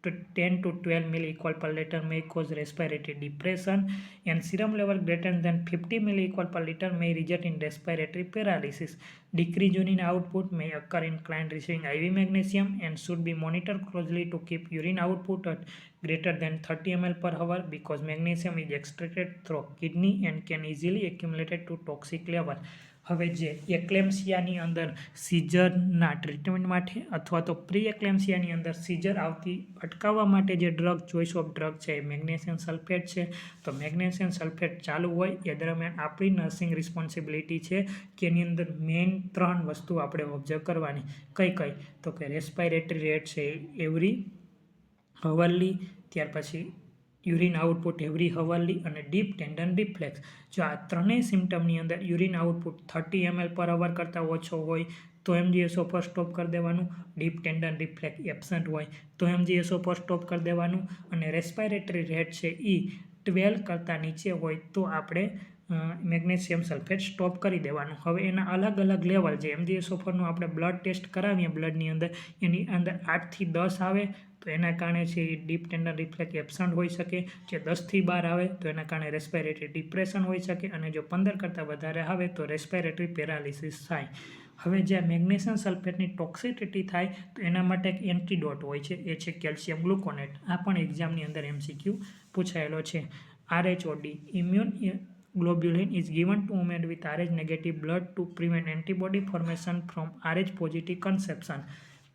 10 to 12 ml/L may cause respiratory depression, and serum level greater than 50 ml/L may result in respiratory paralysis. Decreased urine output may occur in client receiving IV magnesium and should be monitored closely to keep urine output at greater than 30 ml/h because magnesium is extracted through kidney and can easily accumulate to toxic level. હવે જે એક્લેમ્સિયાની અંદર સીઝરના treatment માટે અથવા તો pre એક્લેમ્સિયાની અંદર seizure આવતી અટકાવવા માટે જે ડ્રગ ચોઇસ ઓફ ડ્રગ છે એ મેગ્નેશિયમ સલ્ફેટ છે. તો મેગ્નેશિયમ સલ્ફેટ ચાલુ હોય એ દરમિયાન આપણી નર્સિંગ રિસ્પોન્સિબિલિટી છે કે એની અંદર મેઇન 3 વસ્તુ આપણે ઓબ્ઝર્વ કરવાની. કઈ તો કે રેસ્પિરેટરી રેટ છે એવરી હવરલી, ત્યાર પછી યુરિન આઉટપુટ એવરી હવરલી અને ડીપ ટેન્ડન રિફ્લેક્સ. જો આ ત્રણેય સિમ્ટમની અંદર યુરિન આઉટપુટ 30 ml/h કરતાં ઓછો હોય તો MgSO પર સ્ટોપ કરી દેવાનું, ડીપ ટેન્ડન રિફ્લેક્સ એબસન્ટ હોય તો MgSO પર સ્ટોપ કરી દેવાનું, અને રેસ્પિરેટરી રેટ છે એ 12 કરતાં નીચે હોય તો આપણે મેગ્નેશિયમ સલ્ફેટ સ્ટોપ કરી દેવાનું. હવે એના અલગ અલગ લેવલ છે. MgSO પરનું આપણે બ્લડ ટેસ્ટ કરાવીએ બ્લડની અંદર, એની અંદર 8 થી 10 આવે તો એના કારણે છે એ ડીપ ટેન્ડન રિફ્લેક્સ એબસન્ટ હોઈ શકે. જે 10 થી 12 આવે તો એના કારણે રેસ્પિરેટરી ડિપ્રેશન હોઈ શકે, અને જો 15 કરતાં વધારે આવે તો રેસ્પિરેટરી પેરાલિસિસ થાય. હવે જે મેગ્નેશિયમ સલ્ફેટની ટોક્સિસિટી થાય તો એના માટે એક એન્ટીડોટ હોય છે, એ છે કેલ્શિયમ ગ્લુકોનેટ. આ પણ એક્ઝામની અંદર MCQ પૂછાયેલો છે. RHOD immune globulin is given to women with Rh negative blood to prevent antibody formation from Rh positive conception.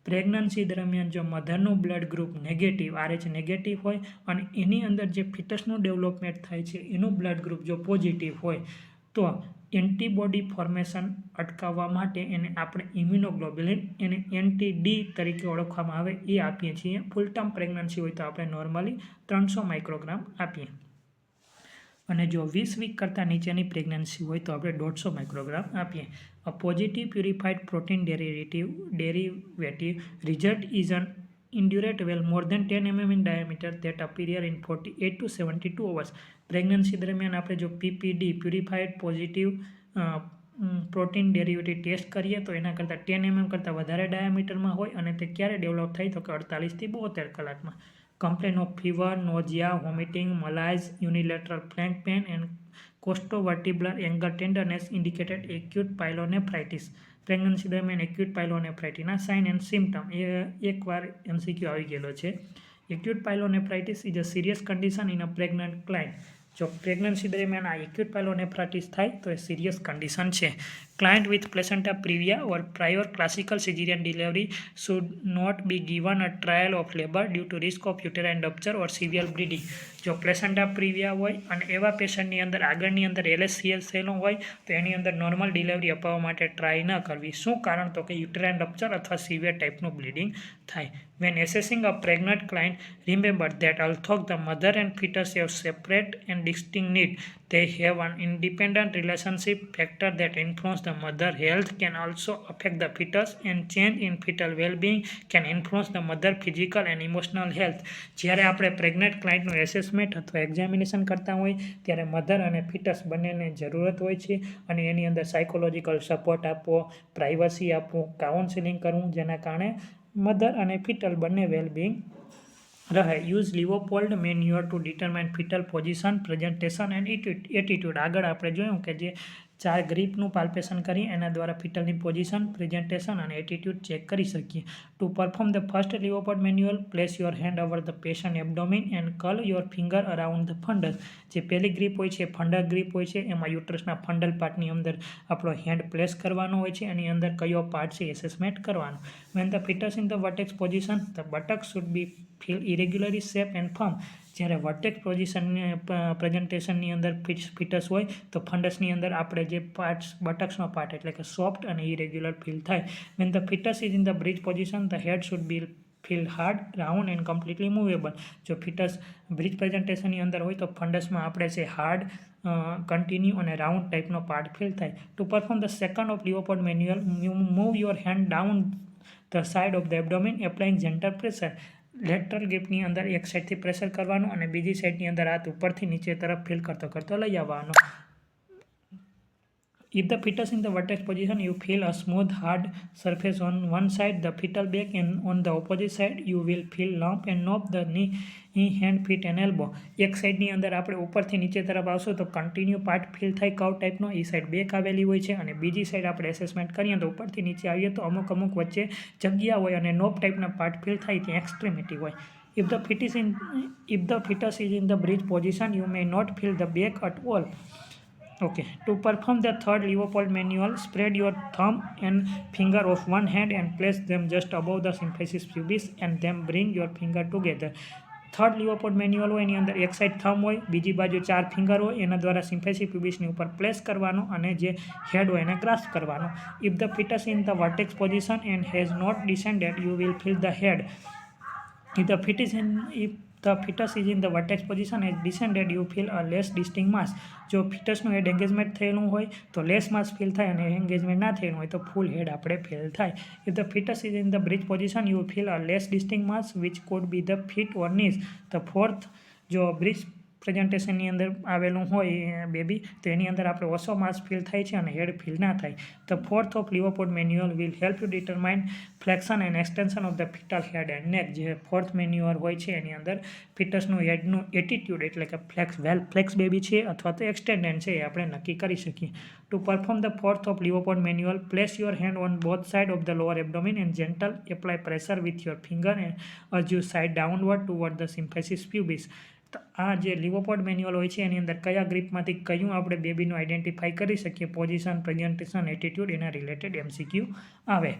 Pregnancy દરમિયાન જો મધરનું blood group negative RH negative હોય અને એની અંદર જે ફિટસનું ડેવલપમેન્ટ થાય છે એનું બ્લડ ગ્રુપ જો પોઝિટિવ હોય તો એન્ટીબોડી ફોર્મેશન અટકાવવા માટે એને આપણે ઇમ્યુનોગ્લોબ્યુલિન, એને NTD તરીકે ઓળખવામાં આવે, એ આપીએ છીએ. ફૂલ ટર્મ પ્રેગ્નન્સી હોય તો આપણે નોર્મલી 300 માઇક્રોગ્રામ આપીએ, અને જો 20 વીક કરતાં નીચેની પ્રેગ્નન્સી હોય તો આપણે 150 માઇક્રોગ્રામ આપીએ. A positive purified protein derivative result is an indurate well more than 10 mm in diameter that appear in 48 to 72 hours. Pregnancy દરમિયાન આપણે જો PPD purified positive protein derivative test કરીએ તો એના કરતાં 10 mm કરતાં વધારે ડાયામીટરમાં હોય, અને તે ક્યારે ડેવલપ થાય તો કે 48 થી 72 કલાકમાં. Complaint of fever, nausea, vomiting, malaise, unilateral flank pain and costovertebral angle tenderness indicated acute pyelonephritis. Pregnancy દરમિયાન એક્યુટ પાયલોનેફ્રાઇટિસના સાઇન એન્ડ સિમ્ટમ એ એકવાર MCQ આવી ગયેલો છે. Acute pyelonephritis is a serious condition in a pregnant client. જો pregnancy દરમિયાન આ એક્યુટ પાયલોનેફ્રાઇટિસ થાય તો એ સિરિયસ કન્ડિશન છે. Client with placenta previa or prior classical cesarean delivery should not be given a trial of labor due to risk of uterine rupture or severe bleeding. જો placenta પ્રિવિયા હોય અને એવા પેશન્ટની અંદર આગળની અંદર LSCL થયેલો હોય તો એની અંદર નોર્મલ ડિલિવરી અપાવવા માટે ટ્રાય ન કરવી. શું કારણ તો કે યુટેરાઇન રપ્ચર અથવા સિવિયર ટાઈપનું બ્લીડિંગ થાય. When assessing a pregnant client, remember that although the mother and fetus have separate and distinct needs, they have an independent relationship. Factor that influence the mother health can also affect the fetus, and change in fetal well-being can influence the mother physical and emotional health. જ્યારે આપણે pregnant ક્લાયન્ટનું assessment અથવા examination કરતા હોય ત્યારે mother અને ફિટસ બંનેને જરૂરત હોય છે, અને એની અંદર સાયકોલોજીકલ સપોર્ટ આપવો, પ્રાઇવસી આપવું, કાઉન્સિલિંગ કરવું, જેના કારણે મધર અને ફિટલ બંને વેલબિંગ રહે. Use Leopold manoeuvre to determine fetal position, presentation and attitude. આગળ આપણે જોયું કે જે 4 ગ્રીપનું પાલ્પેશન કરી એના દ્વારા ફિટલની પોઝિશન, પ્રેઝન્ટેશન અને એટીટ્યુડ ચેક કરી શકીએ. To perform the first Leopold manual, place your hand over the patient abdomen and curl your finger around the fundus. જે પહેલી ગ્રીપ હોય છે ફંડલ ગ્રીપ હોય છે. એમાં યુટ્રસના ફંડલ પાર્ટની અંદર આપણો હેન્ડ પ્લેસ કરવાનો હોય છે. એની અંદર કયો પાર્ટ છે એસેસમેન્ટ કરવાનો. When the fetus in the vertex position, the buttock should be feel irregularly shape and firm. જ્યારે વર્ટેક્સ પોઝિશનની પ્રેઝન્ટેશનની અંદર ફિટસ હોય તો ફંડસની અંદર આપણે જે પાર્ટ્સ બટક્સનો પાર્ટ એટલે કે સોફ્ટ અને ઇરેગ્યુલર ફીલ થાય. When the fetus is in the breech position, the head should be feel hard, round and completely movable. જો ફિટસ બ્રિજ પ્રેઝન્ટેશનની અંદર હોય તો ફંડસમાં આપણે છે હાર્ડ, કન્ટિન્યુ અને રાઉન્ડ ટાઈપનો પાર્ટ ફીલ થાય. To perform the second of Leopold manual, move your hand down the side of the abdomen applying gentle pressure. Lateral ગ્રીપની અંદર એક સાઈડથી પ્રેશર કરવાનું અને બીજી સાઈડની અંદર હાથ ઉપરથી નીચે તરફ ફીલ કરતો લઈ આવવાનો. If the fetus in the vertex position, you feel a smooth, hard surface on one side, the fetal back, and on the opposite side, you will feel lump and knob the knee, hand, feet and elbow. એક સાઈડની અંદર આપણે ઉપરથી નીચે તરફ આવશું તો continue part feel થાય curve ટાઈપનો, એ side back આવેલી હોય છે. અને બીજી સાઈડ આપણે એસેસમેન્ટ કરીએ તો ઉપરથી નીચે આવીએ તો અમુક વચ્ચે જગ્યા હોય અને નોબ ટાઈપના પાર્ટ ફીલ થાય ત્યાં એક્સ્ટ્રીમિટી હોય. If the fetus is in the bridge position, you may not feel the back at all. Okay, to perform the third Leopold manual, spread your thumb and finger of one hand and place them just above the symphysis pubis and then bring your finger together. Third Leopold manual હોય એની અંદર એક side થમ હોય, બીજી બાજુ 4 finger હોય, એના દ્વારા સિમ્ફેસિસ પ્યુબિસની ઉપર પ્લેસ કરવાનો અને જે હેડ હોય એને ગ્રાસ્પ કરવાનો. If the fetus in the vertex position and has not descended, you will feel the head. If the fetus is in the vertex position and descended, you feel a less distinct mass. જો ફિટસનું હેડ engagement થયેલું હોય તો less માસ feel થાય અને engagement ના થયેલું હોય તો ફૂલ હેડ આપણે ફીલ થાય. If the fetus is in the bridge position, you feel a less distinct mass which could be the feet or knees. The fourth, જો બ્રિજ પ્રેઝન્ટેશનની અંદર આવેલું હોય બેબી તો એની અંદર આપણે ઓછો માસ ફીલ થાય છે અને હેડ ફીલ ના થાય. The fourth of Leopold manual will help you determine flexion and extension of the fetal head and neck. જે ફોર્થ મેન્યુઅલ હોય છે એની અંદર ફિટસનું હેડનું એટીટ્યુડ એટલે કે ફ્લેક્સ બેબી છે અથવા તો એક્સટેન્ડેડ છે એ આપણે નક્કી કરી શકીએ. To perform the fourth of Leopold manual, place your hand on both side of the lower abdomen and gentle apply pressure with your finger and as you side downward toward the symphysis pubis. તો આ જે લિવોપોડ manual હોય છે એની અંદર કયા ગ્રીપમાંથી કયું આપણે બેબીનું identify કરી શકીએ, પોઝિશન, પ્રેઝન્ટેશન, એટીટ્યુડ, એના રિલેટેડ MCQ આવે.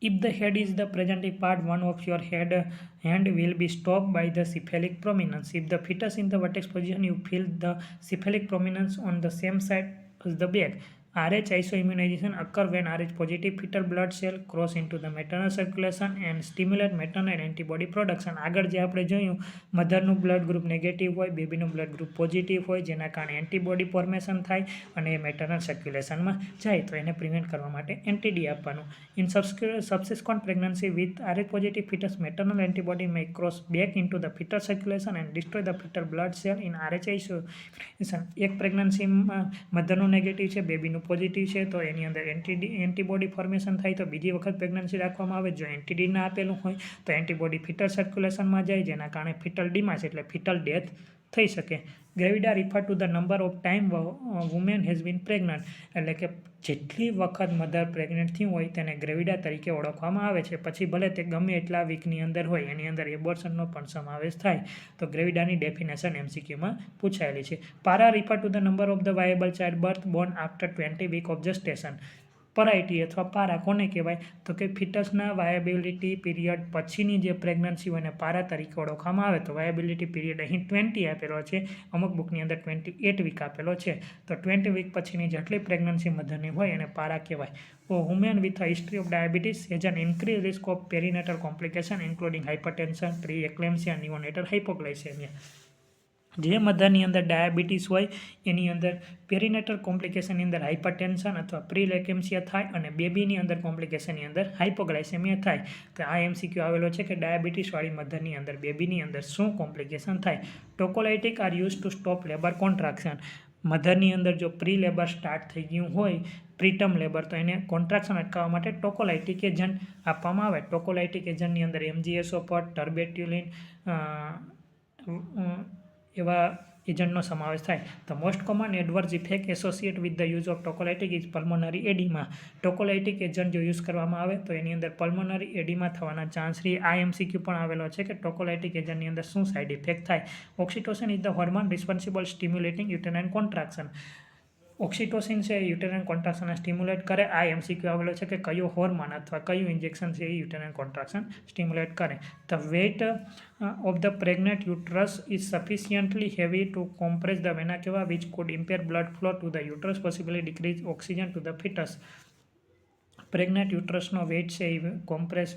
If the head is the presenting part, one of your hand will be stopped by the cephalic prominence. If the fetus in the vertex position, you feel the cephalic prominence on the same side as the back. RH isoimmunization occur when RH positive fetal blood cell cross into the maternal circulation and stimulate maternal antibody production. આગળ જે આપણે જોયું મધરનું blood group negative હોય, બેબીનું blood group positive હોય, જેના કારણે antibody formation થાય અને એ મેટર્નલ સર્ક્યુલેશનમાં જાય તો એને પ્રિવેન્ટ કરવા માટે એન્ટીડી આપવાનું. In subsequent pregnancy with RH positive fetus, maternal antibody may cross back into the fetal circulation and destroy the fetal blood cell in RH isolation. એક પ્રેગ્નન્સીમાં મધરનું નેગેટિવ છે, બેબીનું પોઝિટિવ છે તો એની અંદર એન્ટીબોડી ફોર્મેશન થાય તો બીજી વખત પ્રેગ્નન્સી રાખવામાં આવે. જો એન્ટીડી ના આપેલું હોય તો એન્ટીબોડી ફિટલ સર્ક્યુલેશનમાં જાય, જેના કારણે ફિટલ ડિમાસ એટલે ફિટલ ડેથ થઈ શકે. Gravida refer to the number of time woman has been pregnant, એટલે કે જેટલી વખત મધર પ્રેગ્નન્ટ થયું હોય તેને ગ્રેવિડા તરીકે ઓળખવામાં આવે છે. પછી ભલે તે ગમે એટલા વીકની અંદર હોય, એની અંદર એબોર્શનનો પણ સમાવેશ થાય તો ગ્રેવિડાની ડેફિનેશન MCQમાં પૂછાયેલી છે. Para refer to the number of the viable child birth born after 20 week of gestation. Parity અથવા પારા કોને કહેવાય તો કે ફિટસના વાયાબિલિટી પીરિયડ પછીની જે પ્રેગ્નન્સી હોય એને પારા તરીકે ઓળખવામાં આવે. તો વાયાબિલિટી પીરિયડ અહીં 20 આપેલો છે, અમુક બુકની અંદર 28 વીક આપેલો છે. તો 20 વીક પછીની જેટલી પ્રેગ્નન્સી મધરની હોય એને પારા કહેવાય. Woman with a history of diabetes has an increase risk of perinatal complication including hypertension, pre eclampsia, neonatal hypoglycaemia. જે મધરની અંદર ડાયાબિટીસ હોય એની અંદર પેરીનેટલ કોમ્પ્લિકેશનની અંદર હાઇપરટેન્શન અથવા પ્રીલેકેમ્સિયા થાય અને બેબીની અંદર કોમ્પ્લિકેશનની અંદર હાઇપોગ્લાયસેમિયા થાય. તો આ MCQ આવેલો છે કે ડાયાબિટીસવાળી મધરની અંદર બેબીની અંદર શું કોમ્પ્લિકેશન થાય. Tocolytic are use to stop labour contraction. મધરની અંદર જો પ્રી લેબર સ્ટાર્ટ થઈ ગયું હોય, પ્રીટર્મ લેબર, તો એને કોન્ટ્રાક્શન અટકાવવા માટે ટોકોલાઇટિક એજન્ટ આપવામાં આવે. ટોકોલાઇટિક એજન્ટની અંદર MGSO પર ટર્બેટ્યુલિન એવા એજન્ટનો સમાવેશ થાય. The most common adverse effect associate with the use of tocolytic is pulmonary oedema. Tocolytic agent જો યુઝ કરવામાં આવે તો એની અંદર પલ્મોનરી એડીમા થવાના ચાન્સ રહે. આ એમસીક્યુ પણ આવેલો છે કે ટોકોલાઇટિક એજન્ટની અંદર શું સાઇડ ઇફેક્ટ થાય. Oxytocin is the hormone responsible stimulating યુટેરાઇન contraction. Oxytocin છે એ યુટેરાઇન કોન્ટ્રાક્શનને સ્ટિમ્યુલેટ કરે. આ એમસીક્યુ આવેલો છે કે કયો હોર્મોન અથવા કયું ઇન્જેક્શન છે એ યુટેરાઇન કોન્ટ્રાક્શન સ્ટિમ્યુલેટ કરે. The weight of the pregnant uterus is sufficiently heavy to compress the vena cava, which could impair blood flow to the uterus, possibly decrease oxygen to the fetus. Pregnant યુટ્રસનો weight છે એ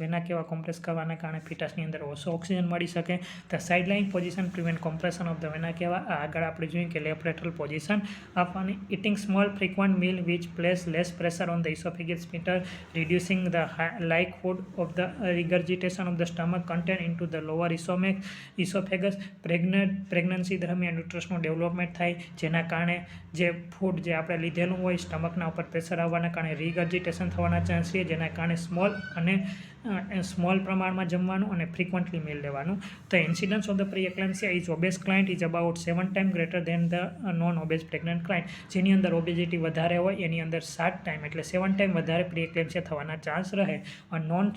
વેના કેવા compress કરવાના કારણે ફિટસની અંદર ઓછો oxygen મળી શકે. The sideline position prevent compression of the vena cava. આગળ આપણે જોઈએ કે લેફ્ટ લેટરલ પોઝિશન આપવાની. Eating small frequent meal which place less pressure on the oesophageal sphincter, reducing the likelihood of the regurgitation of the stomach content into the lower oesophagus. Pregnancy દરમિયાન યુટ્રસનું development થાય, જેના કારણે જે food જે આપણે લીધેલું હોય સ્ટમકના ઉપર પ્રેશર આવવાના કારણે રિગર્જિટેશન થવાના ચાન્સ છે, જેના કારણે સ્મોલ પ્રમાણમાં જમવાનું અને ફ્રીક્વન્ટલી મીલ લેવાનું. The incidence of the pre eclampsia is obese client is about 7 time greater than the non obese pregnant client. જેની અંદર ઓબેસિટી વધારે હોય એની અંદર 7 ટાઈમ એટલે 7 ટાઈમ વધારે પ્રી એક્લેમ્સિયા થવાના ચાન્સ રહે. A non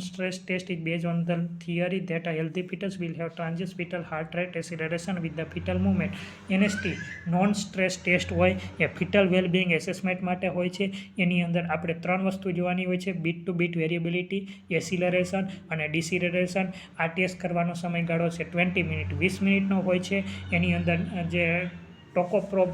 stress test is base on the theory that a healthy fetus will have transit fetal heart rate acceleration with the fetal movement. NST non stress test હોય એ foetal wellbeing assessment માટે હોય છે. એની અંદર આપણે 3 વસ્તુ જોવાની હોય છે: બીટ ટુ બીટ વેરિએબિલિટી, એસિલરેશન અને ડિસિલરેશન. આ ટેસ્ટ કરવાનો સમયગાળો છે 20 મિનિટ, 20 મિનિટનો હોય છે. એની અંદર જે ટોકોપ્રોબ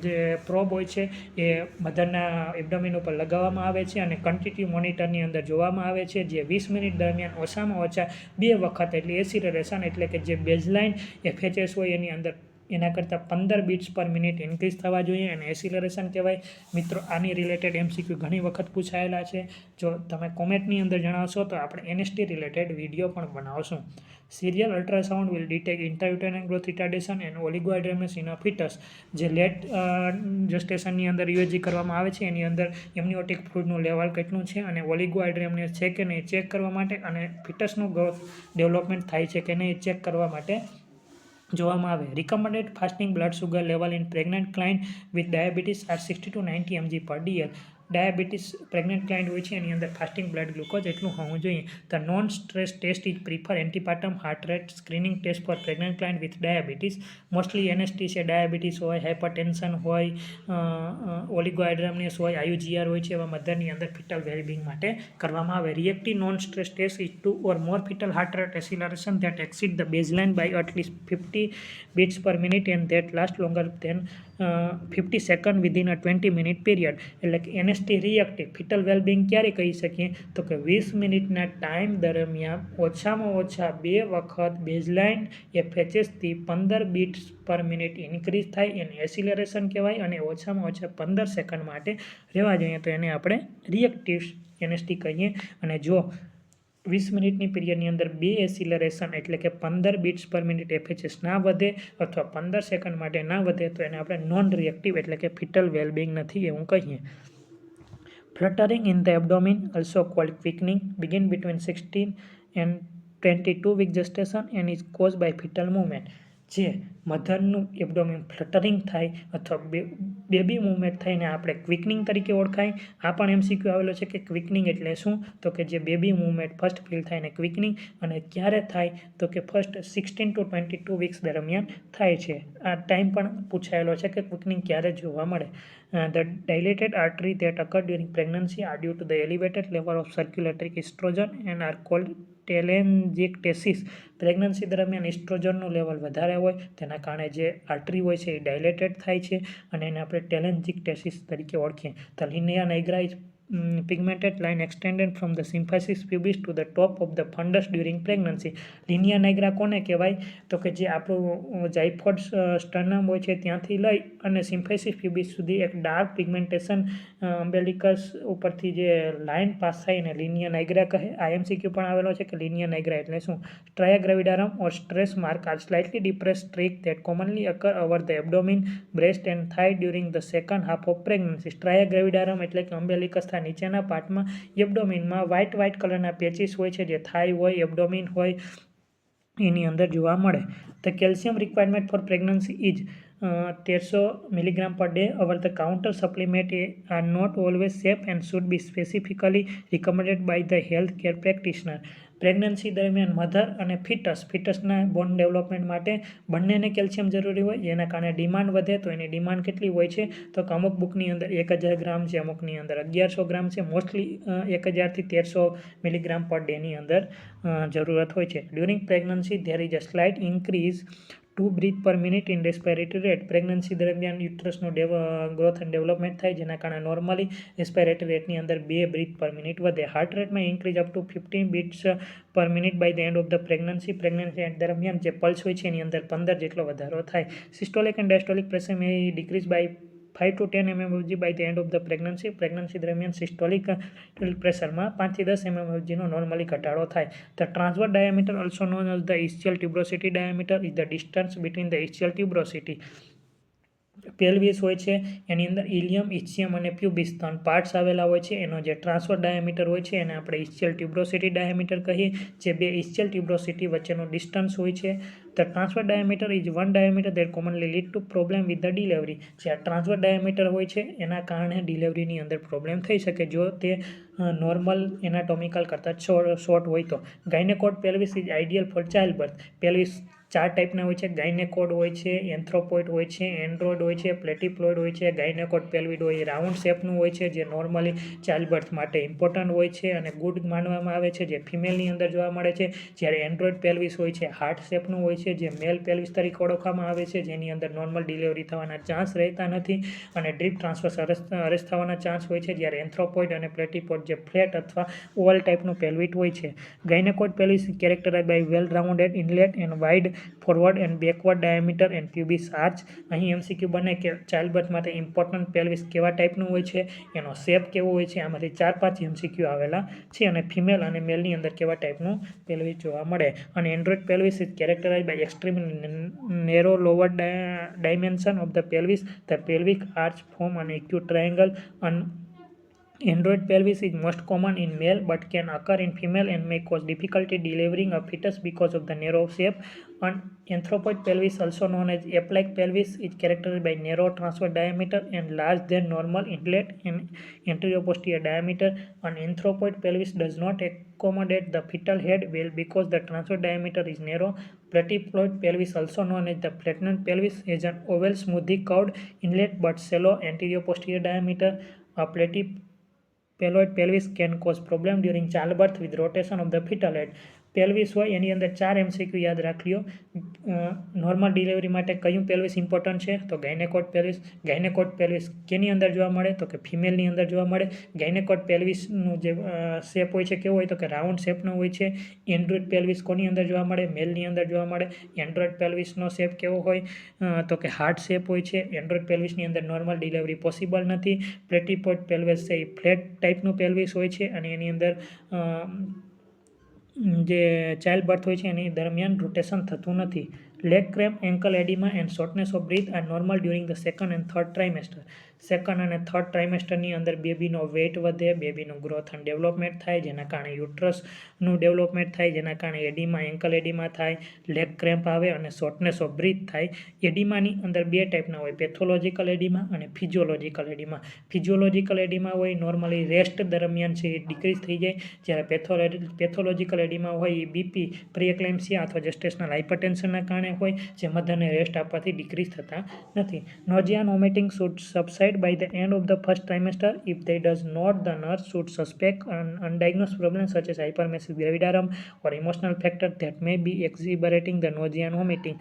જે પ્રોબ હોય છે એ મધરના એબડોમિન ઉપર લગાવવામાં આવે છે અને કન્ટિન્યુ મોનિટરની અંદર જોવામાં આવે છે, જે 20 મિનિટ દરમિયાન ઓછામાં ઓછા 2 વખત એટલે એસિલરેશન એટલે કે જે બેઝલાઇન FHS હોય એની અંદર એના કરતાં 15 બીટ્સ પર મિનિટ ઇન્ક્રીઝ થવા જોઈએ અને એસિલરેશન કહેવાય. મિત્રો, આની રિલેટેડ એમસીક્યુ ઘણી વખત પૂછાયેલા છે. જો તમે કોમેન્ટની અંદર જણાવશો તો આપણે NST રિલેટેડ વિડીયો પણ બનાવશું. Serial ultrasound will detect intrauterine growth retardation and oligohydramnios in a fetus. જે લેટ જેસ્ટેશનની અંદર UAG કરવામાં આવે છે એની અંદર એમનિયોટિક ફ્લુઇડનું લેવલ કેટલું છે અને ઓલિગોહાઇડ્રેમસ છે કે નહીં ચેક કરવા માટે અને ફિટસનું ગ્રોથ ડેવલપમેન્ટ થાય છે કે નહીં ચેક કરવા માટે જોવામાં આવે. Recommended fasting blood sugar level in pregnant client with diabetes are 60 to 90 mg/dl. Diabetes pregnant client હોય છે એની અંદર ફાસ્ટિંગ બ્લડ ગ્લુકોઝ એટલું હોવું જોઈએ. The non stress test is prefer antepartum heart rate screening test for pregnant client with diabetes. Mostly NST છે, diabetes હોય, hypertension હોય, oligohydramnios હોય, IUGR હોય છે, એવા મધરની અંદર ફિટલ વેલબિંગ માટે કરવામાં આવે. Reactive non stress test is 2 or more fetal heart rate acceleration that exceed the baseline by at least 50 beats per minute and that last longer than 50 second within a 20 minute period. એટલે કે NST reactive foetal wellbeing ક્યારે કહી શકીએ તો કે 20 મિનિટના time દરમિયાન ઓછામાં ઓછા 2 વખત બેઝલાઇન FHSથી 15 બીટ્સ પર મિનિટ ઇન્ક્રીઝ થાય એને એસિલરેશન કહેવાય અને ઓછામાં ઓછા 15 સેકન્ડ માટે રહેવા જોઈએ તો એને આપણે રિએક્ટિવ NST કહીએ. અને જો 20 મિનિટની પીરિયડની અંદર 2 એસિલરેશન એટલે કે 15 બીટ્સ પર મિનિટ FHS ના વધે અથવા 15 સેકન્ડ માટે ના વધે તો એને આપણે નોન રિએક્ટિવ એટલે કે ફિટલ વેલબિંગ નથી એવું કહીએ. Fluttering in the abdomen also called quickening begin between 16 and 22 week gestation and is caused by fetal movement. જે મધરનું એબડોમિન ફ્લટરિંગ થાય અથવા બેબી મૂવમેન્ટ થઈને આપણે ક્વિકનિંગ તરીકે ઓળખાય. આ પણ MCQ આવેલો છે કે ક્વિકનિંગ એટલે શું તો કે જે બેબી મૂવમેન્ટ ફર્સ્ટ ફીલ થાય ને ક્વિકનિંગ અને ક્યારે થાય તો કે ફર્સ્ટ 16 to 22 વીક્સ દરમિયાન થાય છે. આ ટાઈમ પણ પૂછાયેલો છે કે ક્વિકનિંગ ક્યારે જોવા મળે. The dilated artery that occur during pregnancy are due to the elevated level of circulatory estrogen and are called telangiectasis. Pregnancy દરમિયાન ઇસ્ટ્રોજનનું લેવલ વધારે હોય તેના કારણે જે આર્ટરી હોય છે એ ડાયલેટેડ થાય છે અને એને આપણે ટેલેન્જિક્ટેસિસ તરીકે ઓળખીએ. The linea nigra is pigmented line extended from the symphysis pubis to the top of the fundus during pregnancy. લિનિયા નાઇગ્રા કોને કહેવાય તો કે જે આપણું જાયફોઇડ સ્ટર્નમ હોય છે ત્યાંથી લઈ અને સિમ્ફાઇસિસ પ્યુબિસ સુધી એક ડાર્ક પિગમેન્ટેશન અમ્બેલિકસ ઉપરથી જે લાઇન પાસ થાય એને લિનિયા નાઇગ્રા કહે. આ MCQ પણ આવેલો છે કે લિનિયા નાઇગ્રા એટલે શું. સ્ટ્રાયા ગ્રેવિડારમ or stress mark are slightly depressed streak that commonly occur over the abdomen, breast and thigh during the second half of pregnancy. સ્ટ્રાયા ગ્રેવિડારમ એટલે કે અમ્બેલિકસ નીચેના પાર્ટમાં એબડોમિનમાં વ્હાઇટ કલરના પેચીસ હોય છે જે થાઈ હોય, એબડોમિન હોય એની અંદર જોવા મળે. The calcium requirement four pregnancy is 1300 milligram per day. Over the counter supplement are not always safe and should be specifically recommended by the healthcare practitioner. Pregnancy દરમિયાન મધર અને ફિટસના બોન ડેવલપમેન્ટ માટે બંનેને કેલ્શિયમ જરૂરી હોય, જેના કારણે ડિમાન્ડ વધે. તો એની ડિમાન્ડ કેટલી હોય છે? તો અમુક બુકની અંદર 1000 ગ્રામ છે, અમુકની અંદર 1100 ગ્રામ છે. મોસ્ટલી 1000 થી 1300 મિલીગ્રામ પર ડેની અંદર જરૂરત હોય છે. During pregnancy there is a slight increase 2 breath per minute in respiratory rate. Pregnancy દરમિયાન યુટ્રસનું ગ્રોથ એન્ડ ડેવલપમેન્ટ થાય, જેના કારણે નોર્મલી રેસ્પિરેટરી રેટની અંદર 2 બ્રીથ પર મિનિટ વધે. હાર્ટ રેટમાં increase up to 15 beats per minute by the end of the pregnancy. Pregnancy દરમિયાન જે પલ્સ હોય છે એની અંદર 15 જેટલો વધારો થાય. Systolic and diastolic pressure may decrease by 5 to 10 mmHg by the end of the pregnancy. Pregnancy દરમિયાન સિસ્ટોલિક પ્રેશરમાં 5 થી 10 mmHg નો નોર્મલી ઘટાડો થાય. The transverse diameter, also known as the ischial tuberosity diameter, is the distance between the ischial tuberosity. પેલ્વિસ હોય છે એની અંદર ઇલિયમ, ઇચ્છિયમ અને પ્યુબિસ 3 parts આવેલા હોય છે. એનો જે ટ્રાન્સફર ડાયામીટર હોય છે એને આપણે ઇસ્ચિયલ ટ્યુબ્રોસિટી ડાયામીટર કહીએ, જે બે ઇસ્ચિયલ ટ્યુબ્રોસિટી વચ્ચેનો ડિસ્ટન્સ હોય છે. The transfer diameter is one diameter that commonly lead to problem with the delivery. જે આ ટ્રાન્સફર ડાયામીટર હોય છે એના કારણે ડિલિવરીની અંદર પ્રોબ્લેમ થઈ શકે જો તે નોર્મલ એનાટોમિકલ કરતાં શોર્ટ હોય તો. Gynaecoid pelvis is ideal for child birth. Pelvis 4 ટાઈપના હોય છે. ગાયનેકોડ હોય છે, એન્થ્રોપોઇડ હોય છે, એન્ડ્રોઇડ હોય છે, પ્લેટિપ્લોઇડ હોય છે. ગાયનેકોડ પેલ્વિડ હોય એ રાઉન્ડ શેપનું હોય છે, જે નોર્મલી ચાઇલ્ડ બર્થ માટે ઇમ્પોર્ટન્ટ હોય છે અને ગુડ માનવામાં આવે છે, જે ફિમેલની અંદર જોવા મળે છે. જ્યારે એન્ડ્રોઇડ પેલ્વિસ હોય છે હાર્ટ શેપનું હોય છે, જે મેલ પેલ્વિસ તરીકે ઓળખવામાં આવે છે, જેની અંદર નોર્મલ ડિલિવરી થવાના ચાન્સ રહેતા નથી અને ડ્રીપ ટ્રાન્સફર અરેસ્ટ થવાના ચાન્સ હોય છે. જ્યારે એન્થ્રોપોઇડ અને પ્લેટિપોઇડ જે ફ્લેટ અથવા ઓવલ ટાઈપનું પેલ્વિટ હોય છે. Gynaecoid pelvis characterize by well rounded inlet and wide forward and backward diameter and pubis arch. અહીં એમસીક્યુ બને કે ચાઇલ્ડ બર્થ માટે ઇમ્પોર્ટન્ટ પેલ્વિસ કેવા ટાઈપનું હોય છે, એનો શેપ કેવો હોય છે. આમાંથી 4-5 એમસીક્યુ આવેલા છે અને ફિમેલ અને મેલની અંદર કેવા ટાઈપનું પેલ્વિસ જોવા મળે. અને android pelvis is characterize by extremely narrow lower dimension of the pelvis. The pelvic arch form an acute triangle. Android pelvis is most common in male but can occur in female and may cause difficulty delivering a fetus because of the narrow shape. An anthropoid pelvis, also known as ape-like pelvis, is characterized by narrow transverse diameter and larger than normal inlet and anterior-posterior diameter. An anthropoid pelvis does not accommodate the fetal head well because the transverse diameter is narrow. Platyploid pelvis, also known as the flattened pelvis, has an oval, smoothly curved inlet but shallow anterior-posterior diameter. A platyploid pelvis can cause problem during childbirth with rotation of the fetal head. પેલ્વિસ હોય એની અંદર 4 MCQ યાદ રાખ્યો. Normal delivery માટે કયું પેલ્વિસ important છે? તો gynaecoid પેલ્વિસ. ગાયનેકોડ પેલ્વિસ કેની અંદર જોવા મળે? તો કે ફિમેલની અંદર જોવા મળે. ગાયનેકોડ પેલ્વિસનું જે શેપ હોય છે કેવો હોય? તો કે રાઉન્ડ શેપનો હોય છે. એન્ડ્રોઇડ પેલ્વિસ કોની અંદર જોવા મળે? મેલની અંદર જોવા મળે. એન્ડ્રોઇડ પેલ્વિસનો શેપ કેવો હોય? તો કે હાર્ટ શેપ હોય છે. એન્ડ્રોઇડ પેલ્વિસની અંદર નોર્મલ ડિલિવરી પોસિબલ નથી. પ્લેટિપોઇડ પેલ્વિસ છે એ ફ્લેટ ટાઈપનું પેલ્વિસ હોય છે અને એની અંદર જે ચાઇલ્ડ બર્થ હોય છે એની દરમિયાન રોટેશન થતું નથી. Leg cramp, ankle oedema and shortness of breath are normal during the second and third trimester. Second અને થર્ડ ટ્રાઇમેસ્ટરની અંદર બેબીનો વેઇટ વધે, બેબીનું ગ્રોથ અને ડેવલપમેન્ટ થાય, જેના કારણે યુટ્રસનું ડેવલપમેન્ટ થાય, જેના કારણે એડિમા, એન્કલ એડિમા થાય, લેગ ક્રેમ્પ આવે અને શોર્ટનેસ ઓફ બ્રીથ થાય. એડિમાની અંદર 2 ટાઈપના હોય, પેથોલોજીકલ એડિમા અને ફિઝિયોલોજીકલ એડિમા. ફિઝિયોલોજીકલ એડિમા હોય નોર્મલી રેસ્ટ દરમિયાન છે એ ડિક્રીઝ થઈ જાય, જ્યારે પેથોલોજીકલ એડિમા હોય એ બીપી, પ્રી-એક્લેમ્સિયા અથવા જેસ્ટેશનલ હાઇપરટેન્શનના કારણે હોય, જે મધરને રેસ્ટ આપવાથી ડિક્રીઝ થતા નથી. Nausea and vomiting should subside by the end of the first trimester. If they does not, the nurse should suspect an undiagnosed problem such as hyperemesis gravidarum or emotional factor that may be exacerbating the nausea and vomiting.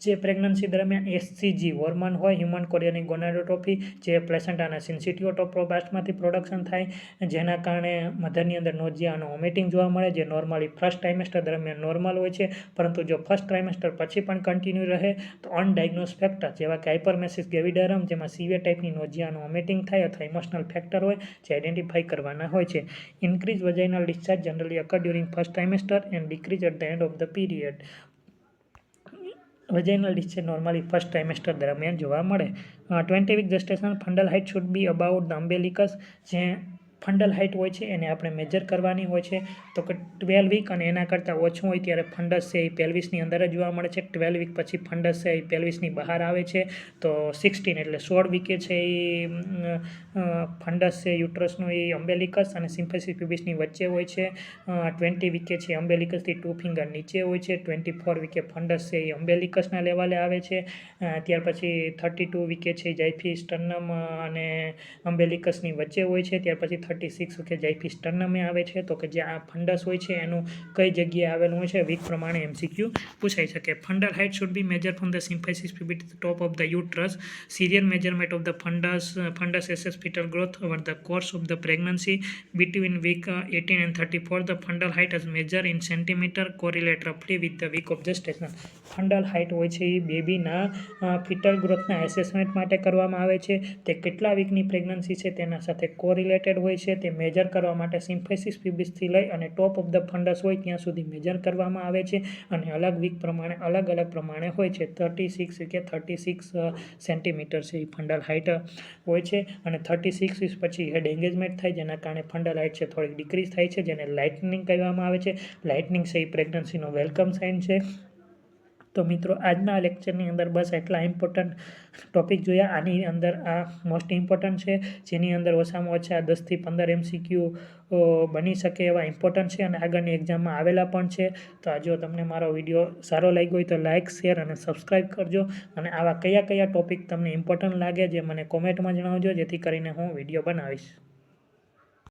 જે pregnancy દરમિયાન HCG hormone હોય, human chorionic ગોનાડોટ્રોફી, જે પ્લેસેન્ટાના સિન્સિટિયોટોપ્રોબ્લાસ્ટમાંથી production થાય, જેના કારણે મધરની અંદર નોઝિયા અને vomiting જોવા મળે, જે નોર્મલી ફર્સ્ટ ટ્રાઇમેસ્ટર દરમિયાન નોર્મલ હોય છે, પરંતુ જો ફર્સ્ટ ટ્રાઇમેસ્ટર પછી પણ કન્ટિન્યુ રહે તો અનડાયગ્નોઝ ફેક્ટર જેવા કે હાઇપરમેસિસ ગ્રેવિડારમ, જેમાં સિવિયર ટાઈપની નોઝિયા અને વોમિટિંગ થાય, અથવા ઇમોશનલ ફેક્ટર હોય જે આઇડેન્ટિફાઈ કરવાના હોય છે. Increase vaginal discharge generally occur during first trimester and decrease at the end of the period. Vaginal discharge normally first trimester દરમિયાન જોવા મળે. 20 week gestation fundal height should be about the umbilicus. જે fundal height હોય છે એને આપણે major કરવાની હોય છે. તો કે 12 વીક અને એના કરતાં ઓછું હોય ત્યારે ફંડસ છે એ પેલ્વિસની અંદર જ જોવા મળે છે. 12 વીક પછી ફંડસ છે એ પેલ્વિસની બહાર આવે છે. તો 16 એટલે 16 વીકે છે એ ફંડસ છે યુટ્રસનું એ અમ્બેલિકસ અને સિમ્ફેસિસ પ્યુબિસની વચ્ચે હોય છે. 20 વીકે છે અમ્બેલિકસથી 2 ફિંગર નીચે હોય છે. 24 વીકે ફંડસ છે એ અમ્બેલિકસના લેવલે આવે છે. ત્યાર પછી 32 વીકે છે જાયફી સ્ટર્નમ અને અમ્બેલિકસની વચ્ચે હોય છે. ત્યાર પછી 36 વીકે જાયફી સ્ટર્નમે આવે છે. તો કે જે આ ફંડસ હોય છે એનું કઈ જગ્યાએ આવેલું હોય છે વીક પ્રમાણે MCQ પૂછાઈ શકે. ફંડલ height should be measured from the symphysis pubis to the top of the uterus. Serial measurement of the fundus assess fetal growth over the course of the pregnancy. Between week 18 and 34, the fundal height is measured in centimeter correlate roughly with the week of gestation. Fundal height હોય છે એ બેબીના foetal ગ્રોથના assessment માટે કરવામાં આવે છે. તે કેટલા વીકની pregnancy છે તેના સાથે કોરિલેટેડ હોય છે. તે મેજર કરવા માટે સિમ્ફેસિસ પ્યુબિસથી લઈ અને ટોપ ઓફ ધ ફંડસ હોય ત્યાં સુધી મેજર કરવામાં આવે છે અને અલગ વીક પ્રમાણે અલગ પ્રમાણે હોય છે. 36 વીકે 36 સેન્ટીમીટર છે એ ફંડલ હાઇટ હોય છે અને 36 વીક પછી હેડ એન્ગેજમેન્ટ થાય જેના કારણે ફંડલ હાઇટ છે થોડીક ડિક્રીઝ થાય છે જેને લાઇટનિંગ કહેવામાં આવે છે. લાઇટનિંગ છે એ પ્રેગ્નન્સીનો વેલકમ સાઇન છે. તો મિત્રો આજના લેક્ચરની અંદર બસ એટલા ઇમ્પોર્ટન્ટ ટોપિક જોયા. આની અંદર આ મોસ્ટ ઇમ્પોર્ટન્ટ છે જેની અંદર ઓછામાં ઓછા 10 થી 15 MCQ બની શકે એવા ઇમ્પોર્ટન્ટ છે અને આગળની એક્ઝામમાં આવેલા પણ છે. તો જો તમને મારો વિડીયો સારો લાગ્યો હોય તો લાઇક શેર અને સબસ્ક્રાઈબ કરજો અને આવા કયા ટોપિક તમને ઇમ્પોર્ટન્ટ લાગે જે મને કોમેન્ટમાં જણાવજો જેથી કરીને હું વિડીયો બનાવીશ.